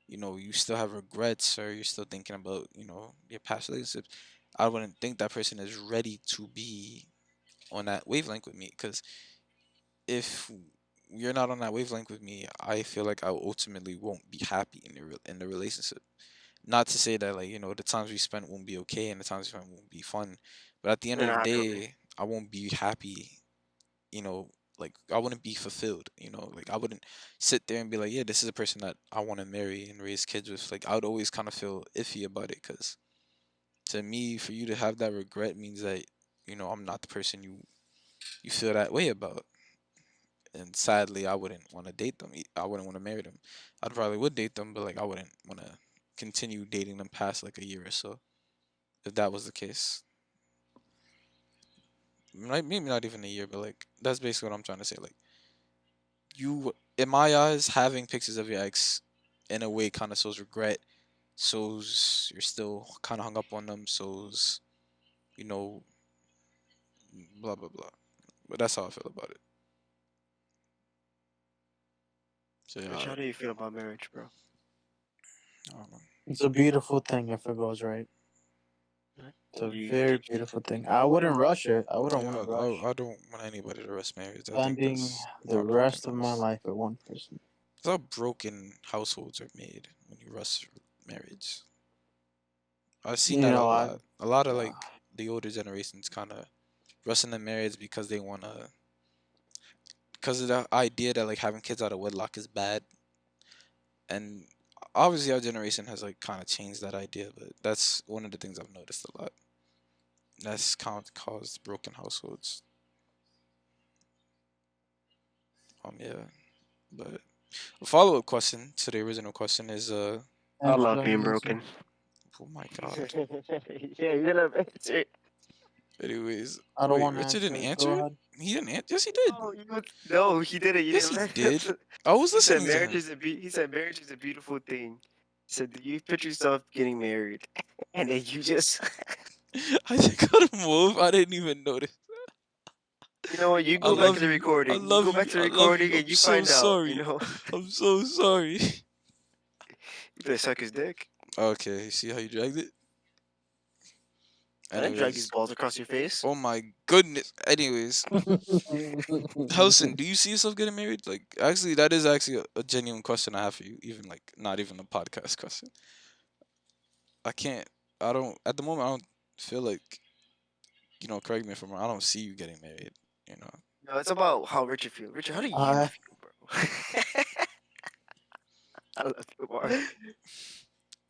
Speaker 1: you still have regrets, or you're still thinking about your past relationships, I wouldn't think that person is ready to be on that wavelength with me. Because if you're not on that wavelength with me, I feel like I ultimately won't be happy in the relationship. Not to say that, like, the times we spent won't be okay and the times we spent won't be fun, but at the end
Speaker 3: You're
Speaker 1: of the
Speaker 3: not happy with me.
Speaker 1: day, I won't be happy. You know, like, I wouldn't be fulfilled. Like, I wouldn't sit there and be like, yeah, this is a person that I want to marry and raise kids with. Like, I would always kind of feel iffy about it, because to me, for you to have that regret means that I'm not the person you feel that way about. And sadly, I wouldn't want to date them. I wouldn't want to marry them. I'd probably would date them, but like, I wouldn't want to continue dating them past like a year or so, if that was the case. Like, maybe not even a year, but like, that's basically what I'm trying to say. Like, you, in my eyes, having pictures of your ex in a way kind of shows regret, shows you're still kind of hung up on them, shows you know blah blah blah. But that's how I feel about it. So yeah,
Speaker 3: Rich, how do you feel about marriage, bro?
Speaker 1: I don't know.
Speaker 2: It's a beautiful thing if it goes right.
Speaker 3: Huh?
Speaker 2: It's a
Speaker 3: You,
Speaker 2: very beautiful thing. I wouldn't rush it. I wouldn't
Speaker 1: Yeah,
Speaker 2: want to
Speaker 1: I
Speaker 2: rush
Speaker 1: don't want anybody to rush marriage. I think
Speaker 2: spending
Speaker 1: that's
Speaker 2: the
Speaker 1: how broken
Speaker 2: rest of my
Speaker 1: house.
Speaker 2: life with one person.
Speaker 1: That's how broken households are made when you rush marriage. I've seen
Speaker 2: You
Speaker 1: that a
Speaker 2: know, I
Speaker 1: lot. A lot of
Speaker 2: uh,
Speaker 1: like the older generations kind of rushing the marriage because they wanna, because of the idea that like having kids out of wedlock is bad. And obviously our generation has like kind of changed that idea, but that's one of the things I've noticed a lot. That's kind of caused broken households. Yeah, but a follow up question to the original question is
Speaker 3: I
Speaker 2: thanks for
Speaker 3: love
Speaker 2: letting
Speaker 3: being
Speaker 2: me answer.
Speaker 3: broken.
Speaker 1: oh my god.
Speaker 3: Yeah, you didn't answer.
Speaker 1: Anyways,
Speaker 2: I don't
Speaker 1: wait,
Speaker 2: want to
Speaker 1: Richard didn't
Speaker 2: answer.
Speaker 1: answer
Speaker 2: Go
Speaker 1: it?
Speaker 2: ahead.
Speaker 1: He didn't answer. Yes, he did.
Speaker 3: Oh, no, he didn't. You
Speaker 1: Yes,
Speaker 3: didn't
Speaker 1: he
Speaker 3: let him.
Speaker 1: did. I was
Speaker 3: He said
Speaker 1: listening to
Speaker 3: marriage
Speaker 1: him.
Speaker 3: is he said marriage is a beautiful thing. He said, do you picture yourself getting married? And then you just,
Speaker 1: I just cut him off. I didn't even notice.
Speaker 3: you know what? You
Speaker 1: I
Speaker 3: go back to
Speaker 1: love
Speaker 3: the
Speaker 1: you. I
Speaker 3: recording. You
Speaker 1: love
Speaker 3: go back
Speaker 1: you.
Speaker 3: to the
Speaker 1: I love
Speaker 3: recording
Speaker 1: you.
Speaker 3: and
Speaker 1: I'm
Speaker 3: you
Speaker 1: so
Speaker 3: find out. You
Speaker 1: sorry.
Speaker 3: know,
Speaker 1: I'm so sorry.
Speaker 3: you better suck his dick.
Speaker 1: Okay, you see how you dragged it?
Speaker 3: I didn't drag these
Speaker 1: Anyways.
Speaker 3: balls across your face.
Speaker 1: Oh my goodness. Anyways. Helson, do you see yourself getting married? Like, actually, that is actually a genuine question I have for you. Even like, not even a podcast question. I can't. I don't. At the moment, I don't feel like. Correct me if I'm wrong. I don't see you getting married. You know.
Speaker 3: No, it's about how Richard feels. Richard, how do you
Speaker 2: I
Speaker 3: feel, bro? I love you, Mark.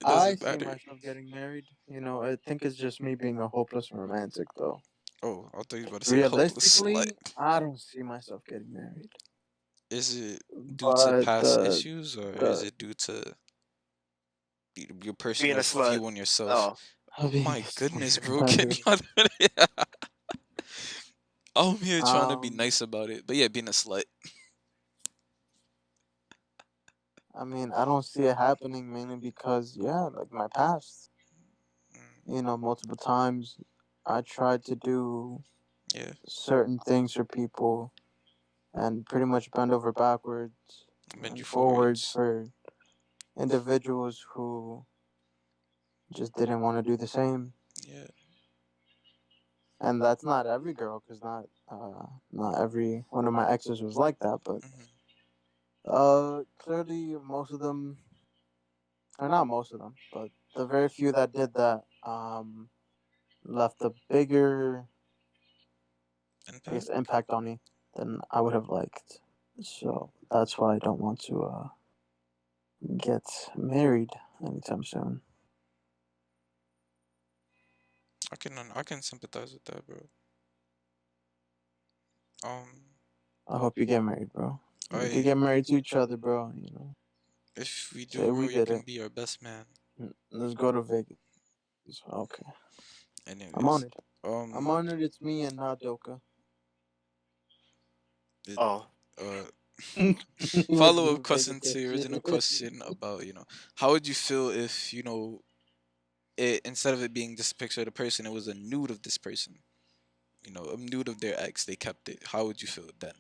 Speaker 1: It
Speaker 2: I
Speaker 1: doesn't
Speaker 2: see
Speaker 1: matter.
Speaker 2: myself getting married. I think it's just me being a hopeless romantic, though.
Speaker 1: Oh, I thought you were about to say hopeless slut.
Speaker 2: Realistically, I don't see myself getting married.
Speaker 1: Is it due to
Speaker 2: But
Speaker 1: past issues, or is
Speaker 2: the
Speaker 1: it due to your
Speaker 3: Being a
Speaker 1: personal
Speaker 3: slut.
Speaker 1: view on yourself?
Speaker 3: Oh,
Speaker 1: Oh
Speaker 2: being
Speaker 1: my
Speaker 2: a
Speaker 1: goodness, bro! Can
Speaker 2: slut.
Speaker 1: you? I'm here trying to be
Speaker 2: um,
Speaker 1: nice about it, but yeah, being a slut.
Speaker 2: I mean, I don't see it happening mainly because, yeah, like my past,
Speaker 1: Mm,
Speaker 2: multiple times I tried to do
Speaker 1: yeah,
Speaker 2: certain things for people and pretty much bend over backwards
Speaker 1: bend you
Speaker 2: and forwards
Speaker 1: forwards.
Speaker 2: for individuals who just didn't want to do the same.
Speaker 1: Yeah.
Speaker 2: And that's not every girl, because not every one of my exes was like that. But
Speaker 1: Hmm.
Speaker 2: clearly most of them, or not most of them, but the very few that did that, left a bigger, I guess,
Speaker 1: Impact.
Speaker 2: impact on me than I would have liked. So that's why I don't want to get married anytime soon.
Speaker 1: I can sympathize with that, bro. Um,
Speaker 2: I hope you get married, bro. We could
Speaker 1: I
Speaker 2: get married to each other, bro.
Speaker 1: if we
Speaker 2: Say
Speaker 1: do,
Speaker 2: we
Speaker 1: bro, you
Speaker 2: did
Speaker 1: can
Speaker 2: it.
Speaker 1: be our best man.
Speaker 2: Let's go to Vegas. Okay. I'm
Speaker 1: Anyways,
Speaker 2: honored. I'm
Speaker 1: um,
Speaker 2: honored it's me and not Doka.
Speaker 1: it,
Speaker 3: Oh,
Speaker 1: uh,
Speaker 2: Wasn't
Speaker 1: follow up
Speaker 2: even paying
Speaker 1: question to your
Speaker 2: attention.
Speaker 1: original question about how would you feel if it instead of it being just a picture of the person, it was a nude of this person, a nude of their ex. They kept it. How would you feel then?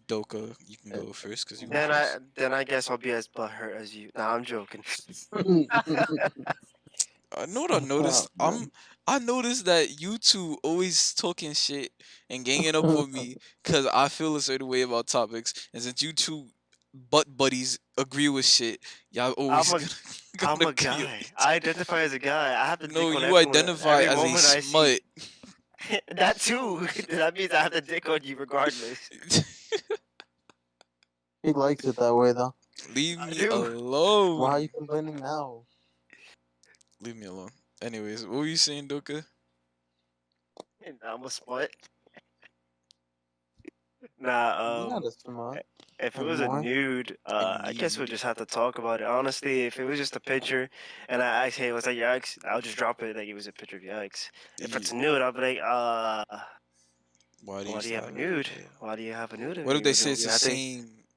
Speaker 1: Doka, you can go first because you went first.
Speaker 3: then I guess I'll be as butthurt as you. Nah, I'm joking.
Speaker 1: I know what I
Speaker 2: Oh,
Speaker 1: noticed.
Speaker 2: man.
Speaker 1: I noticed that you two always talking shit and ganging up on me because I feel a certain way about topics, and since you two butt buddies agree with shit, y'all
Speaker 3: I'm
Speaker 1: always
Speaker 3: a I'm
Speaker 1: gonna
Speaker 3: a
Speaker 1: kill
Speaker 3: guy.
Speaker 1: each
Speaker 3: I
Speaker 1: other.
Speaker 3: identify as a guy. I have the
Speaker 1: No,
Speaker 3: dick on
Speaker 1: you
Speaker 3: everyone,
Speaker 1: identify
Speaker 3: every
Speaker 1: as a
Speaker 3: woman I see.
Speaker 1: smut.
Speaker 3: That too. That means I have the dick on you regardless.
Speaker 2: He likes it that way, though.
Speaker 1: Leave
Speaker 3: I
Speaker 1: me
Speaker 3: do.
Speaker 2: Why are you
Speaker 1: alone.
Speaker 2: complaining now?
Speaker 1: Leave me alone. Anyways, what were you saying, Doka?
Speaker 3: And I'm a split. Nah,
Speaker 2: You're not a smut
Speaker 3: if it was a
Speaker 2: anymore.
Speaker 3: nude,
Speaker 1: A
Speaker 3: I guess we'll
Speaker 1: nude.
Speaker 3: just have to talk about it. Honestly, if it was just a picture and I asked, hey, was that your ex? I'll just drop it like it was a picture of your ex. If
Speaker 1: You,
Speaker 3: it's a nude, I'll be like,
Speaker 1: why do you
Speaker 3: why do you
Speaker 1: say
Speaker 3: have a
Speaker 1: that?
Speaker 3: nude?
Speaker 1: Yeah.
Speaker 3: Why do you have a nude of
Speaker 1: What if
Speaker 3: me?
Speaker 1: they say it's
Speaker 3: We have to,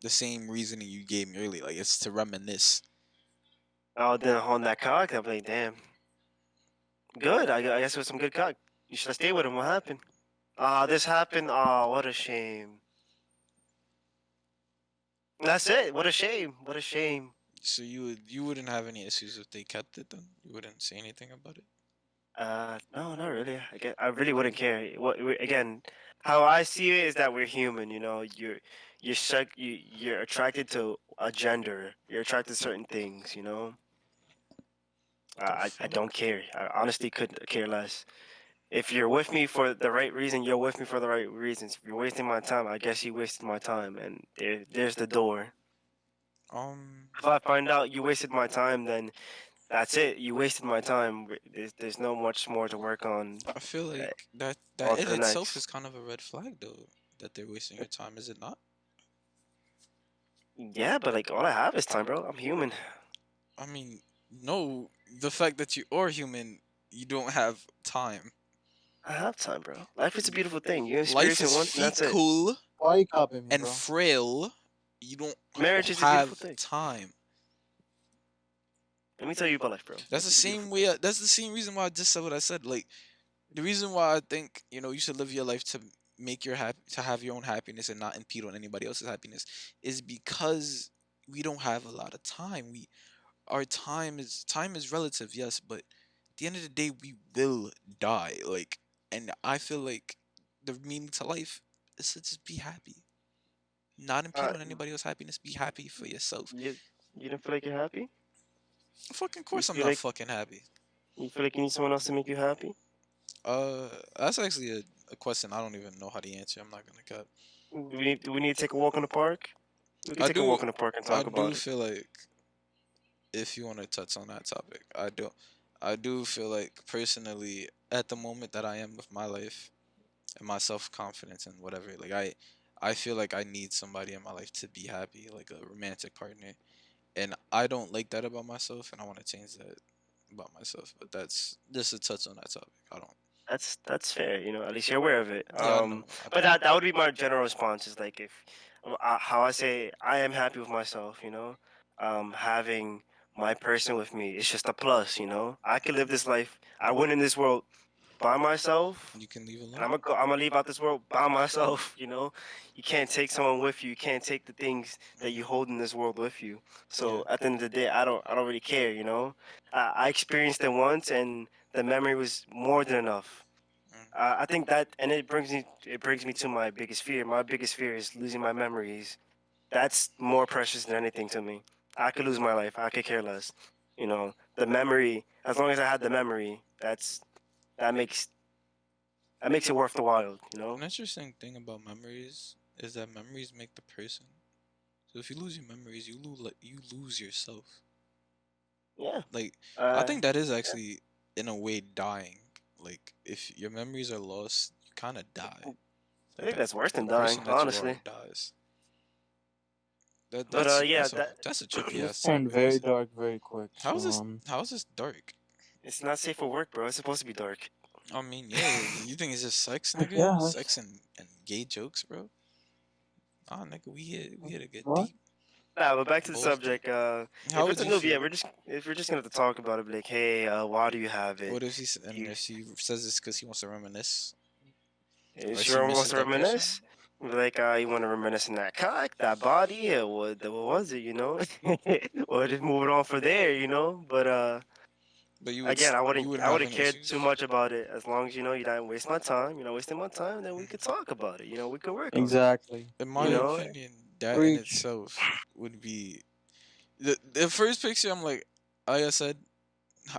Speaker 1: the same reasoning you gave me earlier? Like it's to reminisce.
Speaker 3: oh, then on that cock, I'll be like, damn, good. I guess it was some good cock. You should have stayed with him. What happened? This happened. What a shame. That's it. What a shame. What a shame.
Speaker 1: So you wouldn't have any issues if they kept it then? You wouldn't say anything about it?
Speaker 3: No, not really. I really wouldn't care. Again, how I see it is that we're human. You're attracted to a gender. You're attracted to certain things.
Speaker 1: The
Speaker 3: I
Speaker 1: fuck?
Speaker 3: don't care. I honestly couldn't care less. If you're with me for the right reason, you're with me for the right reasons. If you're wasting my time, I guess you wasted my time, and there's the door.
Speaker 1: Um
Speaker 3: If I find out you wasted my time, then that's it. You wasted my time. There's no much more to work
Speaker 1: I feel
Speaker 3: uh,
Speaker 1: like that
Speaker 3: on
Speaker 1: in
Speaker 3: to the
Speaker 1: itself is
Speaker 3: next.
Speaker 1: kind of a red flag though, that they're wasting your time, is it not?
Speaker 3: Yeah, but like all I have is time, bro. I'm human.
Speaker 1: I mean, no, the fact that you are human, you don't have time.
Speaker 3: I have time, bro. Life is a beautiful thing. You
Speaker 1: Life
Speaker 3: experience it
Speaker 1: is
Speaker 3: once, and that's it.
Speaker 1: fickle
Speaker 2: Why are you copying me,
Speaker 1: and
Speaker 2: bro?
Speaker 1: frail. You don't
Speaker 3: Marriage is a beautiful
Speaker 1: have
Speaker 3: thing.
Speaker 1: time.
Speaker 3: Let me tell you about life, bro.
Speaker 1: That's
Speaker 3: Life
Speaker 1: the
Speaker 3: is a
Speaker 1: same
Speaker 3: beautiful
Speaker 1: way.
Speaker 3: thing.
Speaker 1: That's the same reason why I just said what I said. Like the reason why I think you should live your life to make your to have your own happiness and not impede on anybody else's happiness is because we don't have a lot of time. Our time is relative, yes, but at the end of the day, we will die. Like, and I feel like the meaning to life is to just be happy, not impede
Speaker 3: Uh,
Speaker 1: on anybody else's happiness. Be happy for yourself.
Speaker 3: you you don't feel like you're happy?
Speaker 1: Fucking
Speaker 3: You
Speaker 1: course, I'm
Speaker 3: feel
Speaker 1: not
Speaker 3: like
Speaker 1: fucking happy.
Speaker 3: you feel like you need someone else to make you happy?
Speaker 1: That's actually a question I don't even know how to answer. I'm not gonna cut.
Speaker 3: Do we need to take a walk in the park? We could
Speaker 1: I
Speaker 3: take a
Speaker 1: do,
Speaker 3: walk in the park and
Speaker 1: I
Speaker 3: talk
Speaker 1: do
Speaker 3: about it.
Speaker 1: feel like if you want to touch on that topic, I do feel like personally at the moment that I am with my life and my self confidence and whatever, like I feel like I need somebody in my life to be happy, like a romantic partner, and I don't like that about myself, and I want to change that about myself. But that's just a touch on that topic. I don't.
Speaker 3: That's fair. At least you're aware of it.
Speaker 1: Yeah, I know. I
Speaker 3: But
Speaker 1: know.
Speaker 3: that would be my general response. Is like if how I say I am happy with myself. Having my person with me is just a plus. I can live this life. I win in this world by myself,
Speaker 1: You can leave
Speaker 3: and
Speaker 1: alone.
Speaker 3: I'm gonna leave out this world by myself. You can't take someone with you. You can't take the things that you hold in this world with you.
Speaker 1: Yeah.
Speaker 3: So at the end of the day, I don't really care. I experienced it once, and the memory was more than enough.
Speaker 1: Mm.
Speaker 3: I think that, and it brings me to my biggest fear. My biggest fear is losing my memories. That's more precious than anything to me. I could lose my life. I could care less. The memory. As long as I had the memory, that makes that makes it worth the while.
Speaker 1: An interesting thing about memories is that memories make the person. So if you lose your memories, you lose yourself.
Speaker 3: Yeah.
Speaker 1: Like I
Speaker 3: Uh,
Speaker 1: think that is actually in a way dying. Like if your memories are lost, you kind of die.
Speaker 3: I
Speaker 1: Like
Speaker 3: think
Speaker 1: that
Speaker 3: that's worse
Speaker 1: the
Speaker 3: than dying,
Speaker 1: person that you are
Speaker 3: honestly.
Speaker 1: dies. That
Speaker 3: But
Speaker 1: that's
Speaker 3: yeah,
Speaker 1: that's a
Speaker 3: that
Speaker 1: that's a trippy
Speaker 2: This
Speaker 1: ass
Speaker 2: turned
Speaker 1: topic.
Speaker 2: very dark very quick.
Speaker 1: How
Speaker 2: So
Speaker 1: is this how is this dark?
Speaker 3: it's not safe for work, bro. It's supposed to be dark.
Speaker 1: I mean, yeah, you think it's just sex,
Speaker 2: I
Speaker 1: nigga?
Speaker 2: guess
Speaker 1: Sex and gay jokes, bro? Ah, nigga, we here to get
Speaker 2: what?
Speaker 1: deep,
Speaker 3: Nah, but back to the
Speaker 1: balls deep.
Speaker 3: subject.
Speaker 1: How
Speaker 3: If it's
Speaker 1: would
Speaker 3: a
Speaker 1: you
Speaker 3: newbie, yeah,
Speaker 1: feel?
Speaker 3: if we're just gonna have to talk about it, be like, hey, why do you have it?
Speaker 1: What if
Speaker 3: Do
Speaker 1: and
Speaker 3: you
Speaker 1: if she says this because he wants to reminisce, or
Speaker 3: Is
Speaker 1: she
Speaker 3: sure wants
Speaker 1: misses
Speaker 3: to
Speaker 1: that person?
Speaker 3: reminisce? Be like, you want to reminisce in that cock, that body, what was it? Or just move it on from there, But
Speaker 1: But
Speaker 3: again,
Speaker 1: you wouldn't
Speaker 3: I
Speaker 1: have
Speaker 3: wouldn't
Speaker 1: any
Speaker 3: care too
Speaker 1: issues.
Speaker 3: much about it as long as you don't waste my time. You're not wasting my time, then we could talk about it. We could work on it.
Speaker 2: Exactly.
Speaker 1: In my
Speaker 3: You know,
Speaker 2: Preach.
Speaker 1: opinion, that in
Speaker 2: Preach.
Speaker 1: itself would be the first picture. I'm like I said,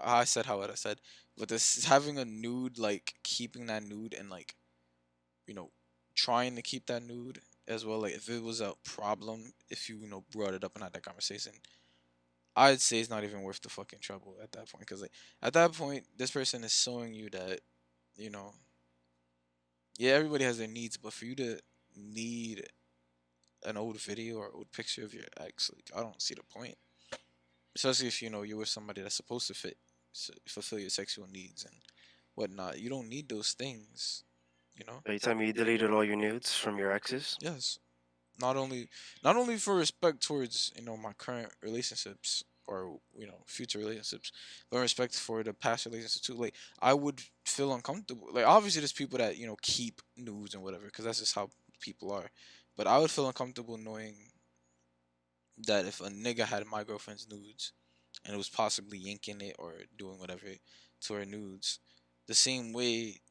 Speaker 1: I said how I said, but this having a nude, like keeping that nude and like you know trying to keep that nude as well. Like if it was a problem, if you brought it up and had that conversation, I'd say it's not even worth the fucking trouble at that point. Because like at that point, this person is showing you that you know, yeah, everybody has their needs, but for you to need an old video or old picture of your ex, like I don't see the point. Especially if you're with somebody that's supposed to fulfill your sexual needs and whatnot. You don't need those things, you know.
Speaker 3: are you telling me you deleted all your nudes from your exes?
Speaker 1: Yes, not only for respect towards my current relationships or future relationships, but respect for the past relationships too. Like I would feel uncomfortable. Like obviously there's people that keep nudes and whatever because that's just how people are. But I would feel uncomfortable knowing that if a nigga had my girlfriend's nudes and it was possibly yanking it or doing whatever to her nudes, the same way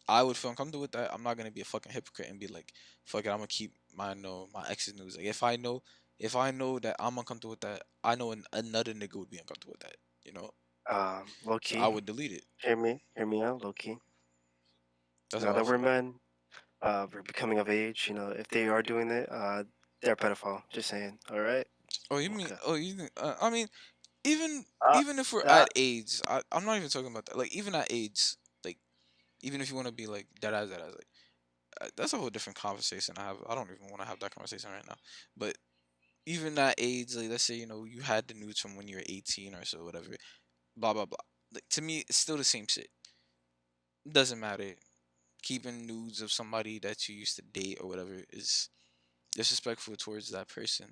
Speaker 1: I would feel uncomfortable with that. I'm not gonna be a fucking hypocrite and be like, "Fuck it, I'm gonna keep my no my ex's news." Like if I know that I'm uncomfortable with that, I know another nigga would be uncomfortable with that. You know,
Speaker 3: Low
Speaker 1: so I
Speaker 3: key,
Speaker 1: would delete it.
Speaker 3: hear me out, low key.
Speaker 1: That's
Speaker 3: Now
Speaker 1: how I
Speaker 3: that we're
Speaker 1: feel.
Speaker 3: men, we're becoming of age. If they are doing it, they're pedophile. Just saying. All right.
Speaker 1: Oh, you mean?
Speaker 3: Okay.
Speaker 1: Oh, you think? I mean, even
Speaker 3: Uh,
Speaker 1: even if we're at
Speaker 3: that
Speaker 1: age, I'm not even talking about that. Like even at age, like even if you want to be like that as like that's a whole different conversation. I don't even want to have that conversation right now. But even that age, like let's say you had the news from when you were 18 or so, whatever. Blah blah blah. Like to me, it's still the same shit. Doesn't matter. Keeping nudes of somebody that you used to date or whatever is disrespectful towards that person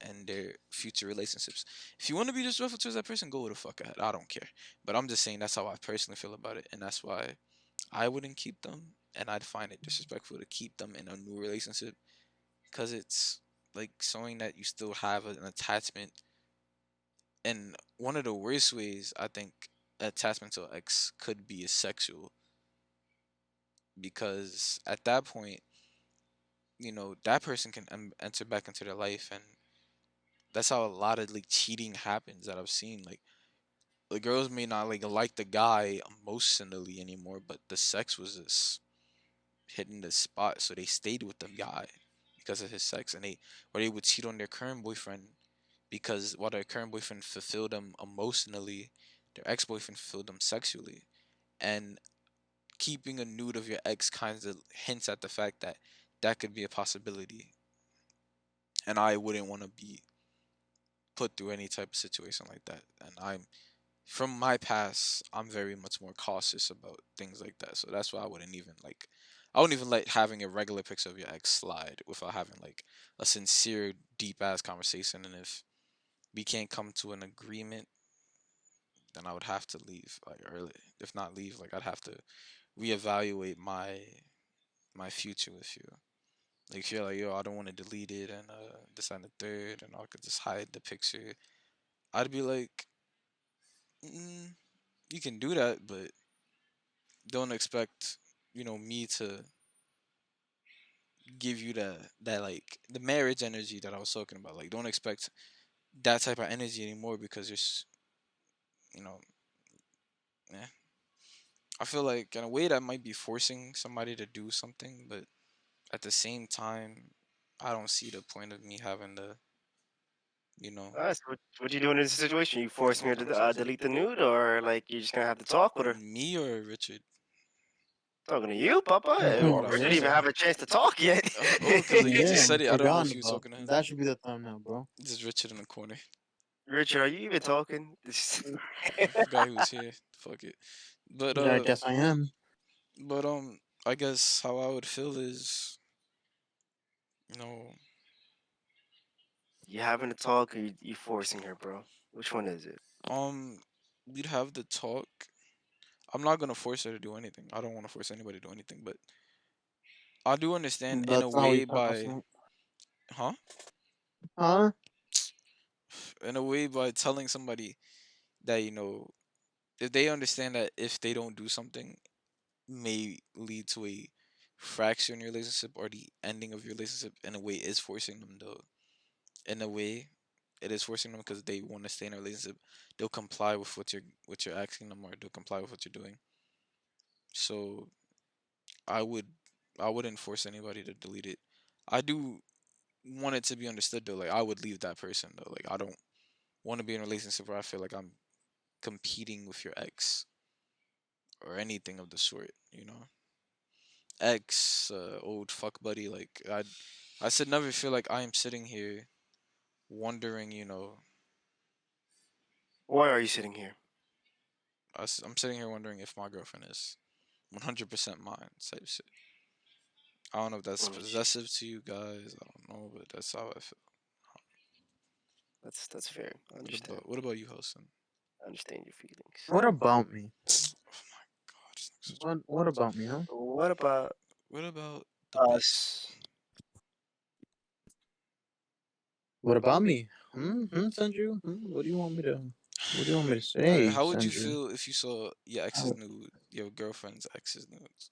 Speaker 1: and their future relationships. If you want to be disrespectful towards that person, go the fuck ahead. I don't care. But I'm just saying that's how I personally feel about it, and that's why I wouldn't keep them, and I'd find it disrespectful to keep them in a new relationship because it's like showing that you still have an attachment. And one of the worst ways I think attachment to an ex could be is sexual, because at that point, that person can enter back into their life, and that's how a lot of like cheating happens that I've seen. Like the girls may not like the guy emotionally anymore, but the sex was just hitting the spot, so they stayed with the guy because of his sex, and they would cheat on their current boyfriend because while their current boyfriend fulfilled them emotionally, their ex boyfriend fulfilled them sexually, and keeping a nude of your ex kind of hints at the fact that that could be a possibility, and I wouldn't want to be put through any type of situation like that. And from my past, I'm very much more cautious about things like that. So that's why I wouldn't even like. I wouldn't even let having a regular picture of your ex slide without having like a sincere, deep ass conversation. And if we can't come to an agreement, then I would have to leave like early. If not leave, like I'd have to reevaluate my future with you. Like if you're like, yo, I don't want to delete it and this and the third, and I could just hide the picture. I'd be like, mm, you can do that, but don't expect me to give you that like the marriage energy that I was talking about. Like don't expect that type of energy anymore because you know, yeah. I feel like in a way that might be forcing somebody to do something, but at the same time, I don't see the point of me having to, you know,
Speaker 3: So what you doing in this situation? You
Speaker 1: have
Speaker 3: forcing
Speaker 1: a
Speaker 3: her to
Speaker 1: conversation.
Speaker 3: delete the nude, or like you're just gonna have to talk with her?
Speaker 1: Me or Richard?
Speaker 3: Talking to you, Papa.
Speaker 1: Why would I
Speaker 3: Richard didn't
Speaker 1: force
Speaker 3: even
Speaker 2: Yeah.
Speaker 3: have a chance to talk yet.
Speaker 1: Oh, because you
Speaker 2: Yeah,
Speaker 1: just
Speaker 2: you
Speaker 1: said it. I don't know
Speaker 2: forgotten
Speaker 1: if you was
Speaker 2: about
Speaker 1: talking to him.
Speaker 2: that. Should be the thumbnail, bro.
Speaker 1: Just Richard in the corner.
Speaker 3: Richard, are you even talking?
Speaker 1: I forgot he was here. Fuck it. But
Speaker 2: Yeah, I guess I am.
Speaker 1: but I guess how I would feel is, you know,
Speaker 3: You having to talk, or you forcing her, bro? Which one is it?
Speaker 1: um, we'd have the talk. I'm not gonna force her to do anything. I don't want to force anybody to do anything, but I do understand in a
Speaker 2: That's not what you
Speaker 1: way
Speaker 2: promised
Speaker 1: by,
Speaker 2: me.
Speaker 1: huh?
Speaker 2: Huh?
Speaker 1: In a way by telling somebody that if they understand that if they don't do something may lead to a fracture in your relationship or the ending of your relationship, in a way is forcing them to, in a way it is forcing them because they want to stay in a relationship, they'll comply with what you're asking them, or they'll comply with what you're doing. So i would I wouldn't force anybody to delete it. I do want it to be understood though, like I would leave that person though. Like I don't want to be in a relationship where I feel like I'm competing with your ex or anything of the sort. Ex, old fuck buddy. Like I should never feel like I am sitting here wondering.
Speaker 3: Why are you sitting here?
Speaker 1: I'm sitting here wondering if my girlfriend is 100% mine. Type shit. I don't know if that's
Speaker 3: Oh, shit.
Speaker 1: possessive to you guys. I don't know, but that's how I feel.
Speaker 3: That's fair. I
Speaker 1: What
Speaker 3: understand.
Speaker 1: about what about you, Hudson?
Speaker 3: I understand your feelings.
Speaker 2: What about me?
Speaker 1: Oh my god, this nigga's such a
Speaker 2: What about me, huh?
Speaker 3: What about
Speaker 1: What about the bits?
Speaker 3: us?
Speaker 2: What about me? Sanju? What do you want me to? What do you want me to
Speaker 1: All right,
Speaker 2: say,
Speaker 1: how would you
Speaker 2: Sanju?
Speaker 1: feel if you saw your ex's
Speaker 2: How-
Speaker 1: nude, your girlfriend's ex's nudes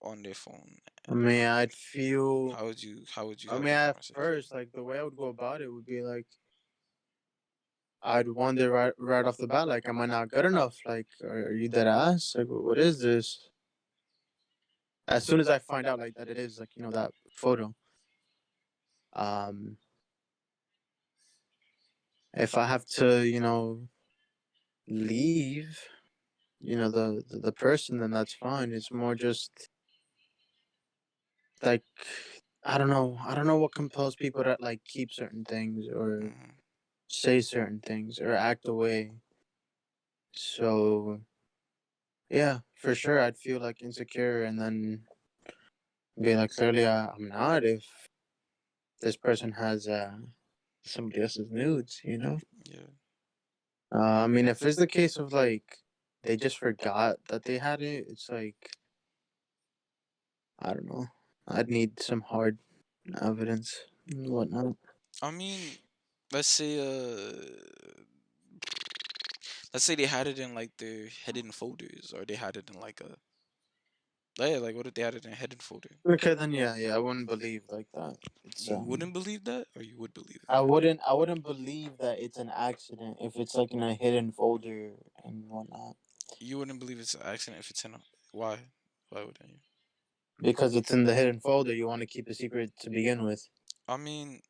Speaker 1: on their phone?
Speaker 2: I mean, I'd feel.
Speaker 1: How would you
Speaker 2: I
Speaker 1: have
Speaker 2: mean,
Speaker 1: the
Speaker 2: at
Speaker 1: conversation?
Speaker 2: first, like the way I would go about it would be like I'd wonder right off the bat, like, am I not good enough? Like, are you dead ass? Like, what is this? As soon as I find out, like, that it is like that photo, um, if I have to, leave, the person, then that's fine. It's more just like I don't know what compels people to like keep certain things or
Speaker 1: Hmm.
Speaker 2: say certain things or act away. So yeah, for sure, I'd feel like insecure and then be like, clearly, I'm not if this person has somebody else's nudes.
Speaker 1: Yeah.
Speaker 2: I mean, if it's the case of like they just forgot that they had it, it's like I don't know. I'd need some hard evidence and whatnot.
Speaker 1: I mean, let's say let's say they had it in like their hidden folders, or they had it in like a, yeah, like what if they had it in a hidden folder?
Speaker 2: Okay, then yeah, I wouldn't believe like that. It's
Speaker 1: You wouldn't believe that, or you would believe it?
Speaker 2: I wouldn't believe that it's an accident if it's like in a hidden folder and whatnot
Speaker 1: You wouldn't believe it's an accident if it's in a, why? Why wouldn't you?
Speaker 2: because it's in the hidden folder. You want to keep a secret to begin with.
Speaker 1: I mean,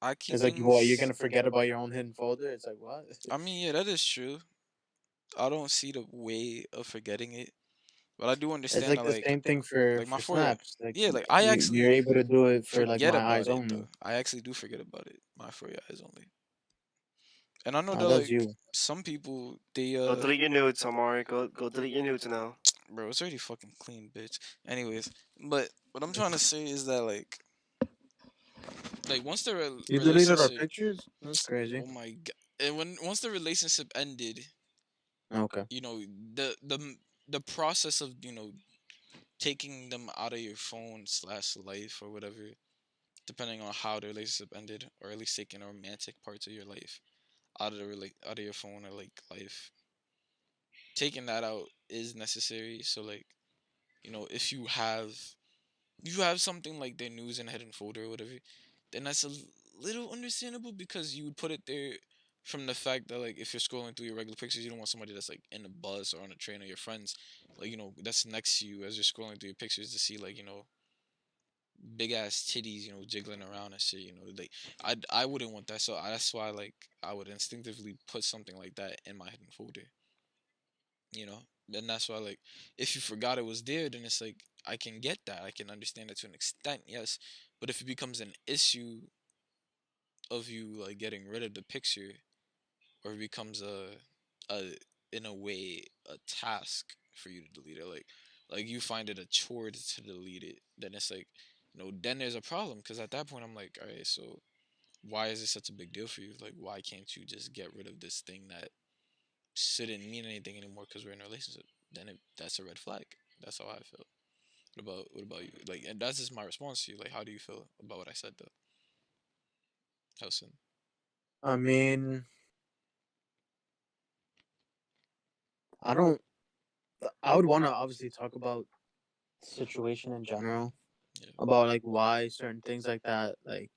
Speaker 1: I keep
Speaker 2: It's like, what, you're
Speaker 1: things.
Speaker 2: gonna forget about your own hidden folder? It's like, what?
Speaker 1: I mean, yeah, that is true. I don't see the way of forgetting it, but I do
Speaker 2: It's
Speaker 1: understand
Speaker 2: like
Speaker 1: that,
Speaker 2: the same thing for
Speaker 1: like my
Speaker 2: for
Speaker 1: four,
Speaker 2: snaps. Like
Speaker 1: yeah, like I
Speaker 2: you're
Speaker 1: actually
Speaker 2: able to do it for like
Speaker 1: forget
Speaker 2: my
Speaker 1: about
Speaker 2: eyes
Speaker 1: it though.
Speaker 2: only.
Speaker 1: I actually do forget about it. My for your eyes only. And I know
Speaker 2: Oh,
Speaker 1: that
Speaker 2: that's
Speaker 1: like
Speaker 2: you.
Speaker 1: some people they
Speaker 3: Go delete your nudes, Omari. Go delete your nudes now.
Speaker 1: Bro, it's already fucking clean, bitch. Anyways, but what I'm trying to say is that like once the
Speaker 2: You deleted our
Speaker 1: relationship,
Speaker 2: pictures? That's crazy.
Speaker 1: oh my god, and when once the relationship ended,
Speaker 2: Okay.
Speaker 1: you know, the process of taking them out of your phone slash life or whatever, depending on how the relationship ended, or at least taking romantic parts of your life out of out of your phone or like life, taking that out is necessary. So like if you have something like their news and hidden folder or whatever, then that's a little understandable because you would put it there from the fact that like if you're scrolling through your regular pictures, you don't want somebody that's like in a bus or on a train or your friends, like that's next to you as you're scrolling through your pictures to see like big ass titties jiggling around and shit. Like I wouldn't want that, so that's why like I would instinctively put something like that in my hidden folder. you know and that's why like if you forgot it was there, then it's like I can get that, I can understand that to an extent, yes. But if it becomes an issue of you like getting rid of the picture, or it becomes a in a way a task for you to delete it, like you find it a chore to delete it, then it's like then there's a problem, because at that point I'm like, all right, so why is this such a big deal for you? Like, why can't you just get rid of this thing that shouldn't mean anything anymore because we're in a relationship? Then that's a red flag. That's how I feel. What about you? Like, and that's just my response to you. Like, how do you feel about what I said though, Helson?
Speaker 2: I mean, I don't. I would want to obviously talk about the situation in general,
Speaker 1: Yeah,
Speaker 2: about like why certain things like that like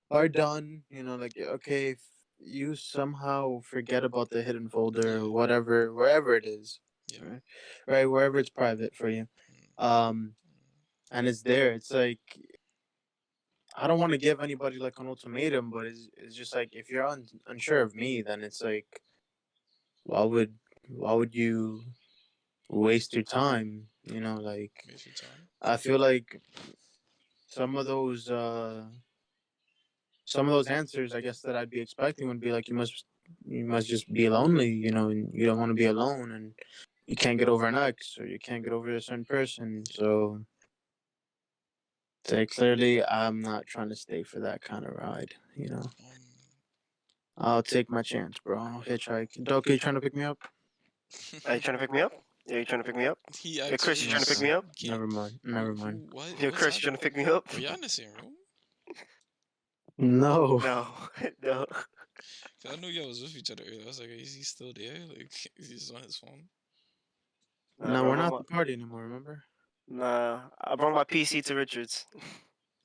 Speaker 2: are done. Like okay, if you somehow forget about the hidden folder
Speaker 1: yeah,
Speaker 2: or whatever, wherever it is,
Speaker 1: yeah.
Speaker 2: right, right, wherever it's private for you, um, and it's there. It's like I don't want to give anybody like an ultimatum, but it's just like if you're unsure of me, then it's like why would why would you waste your time? Like
Speaker 1: Waste your time.
Speaker 2: I feel like some of those answers, I guess, that I'd be expecting would be like you must just be lonely, and you don't want to be alone, and you can't get over an ex or you can't get over a certain person. So say clearly, I'm not trying to stay for that kind of ride. I'll take my chance, bro. I'll hitchhike. Doke, you trying to pick me up?
Speaker 3: Are you trying to pick me up? Are you trying to pick me up?
Speaker 1: He
Speaker 3: Yo,
Speaker 1: asked
Speaker 3: Chris, you
Speaker 1: you
Speaker 3: trying to pick
Speaker 2: Okay.
Speaker 3: me up?
Speaker 1: can't.
Speaker 2: Never mind. Never mind.
Speaker 1: What?
Speaker 3: Yo,
Speaker 1: What's
Speaker 3: Chris, you
Speaker 1: happening?
Speaker 3: trying to pick me up?
Speaker 1: Were y'all in the same room?
Speaker 2: No.
Speaker 3: No, no.
Speaker 1: 'Cause I knew y'all was with each other earlier. I was like, is he still there? Like, is he just on his phone?
Speaker 3: Nah,
Speaker 2: No,
Speaker 3: bro,
Speaker 2: we're not the party anymore. Remember?
Speaker 3: I brought my PC to Richards.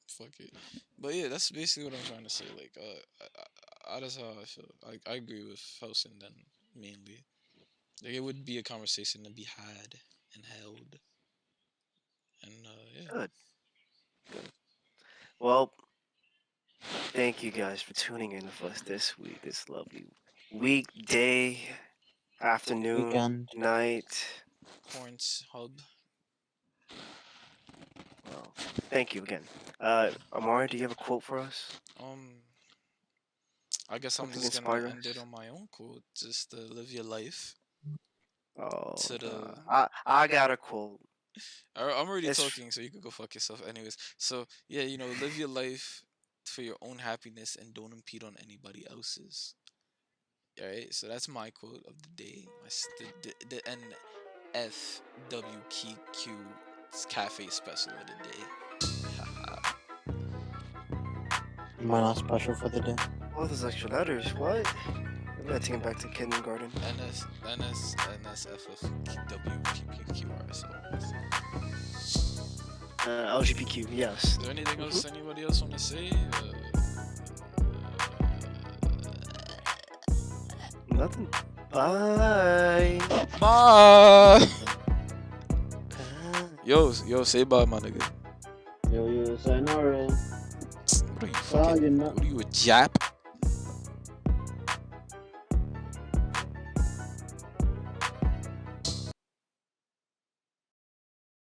Speaker 1: Fuck it. But yeah, that's basically what I'm trying to say. Like, that's how I feel. I agree with Felsen then, mainly. Like, it would be a conversation to be had and held. And, yeah.
Speaker 3: Good, good. Well, thank you guys for tuning in with us this week, this lovely weekday, afternoon,
Speaker 2: Weekend.
Speaker 3: night.
Speaker 1: Porn's Hub.
Speaker 3: Well, thank you again. Amari, do you have a quote for us?
Speaker 1: Um, I guess I'm
Speaker 3: Something to
Speaker 1: just gonna
Speaker 3: inspire
Speaker 1: end it
Speaker 3: us?
Speaker 1: on my own quote. Just live your life
Speaker 3: Oh,
Speaker 1: to the.
Speaker 3: I got a quote.
Speaker 1: I'm already
Speaker 3: It's
Speaker 1: talking, so you could go fuck yourself. Anyways, so yeah, live your life for your own happiness and don't impede on anybody else's. All right, so that's my quote of the day. The NFWQQ cafe special of the day.
Speaker 2: My last special for the day.
Speaker 3: all those extra letters. What? I gotta take him back to kindergarten.
Speaker 1: NSFFWQQR. So,
Speaker 3: LGBTQ, yes.
Speaker 1: is there anything
Speaker 3: Hmm.
Speaker 1: else anybody else want to say?
Speaker 3: Nothing. Bye.
Speaker 1: Bye.
Speaker 3: Bye.
Speaker 1: Yo, say bye, my nigga.
Speaker 2: Yo, sayonara.
Speaker 1: What are you
Speaker 2: Bye,
Speaker 1: fucking?
Speaker 2: good night.
Speaker 1: What are you, a Jap?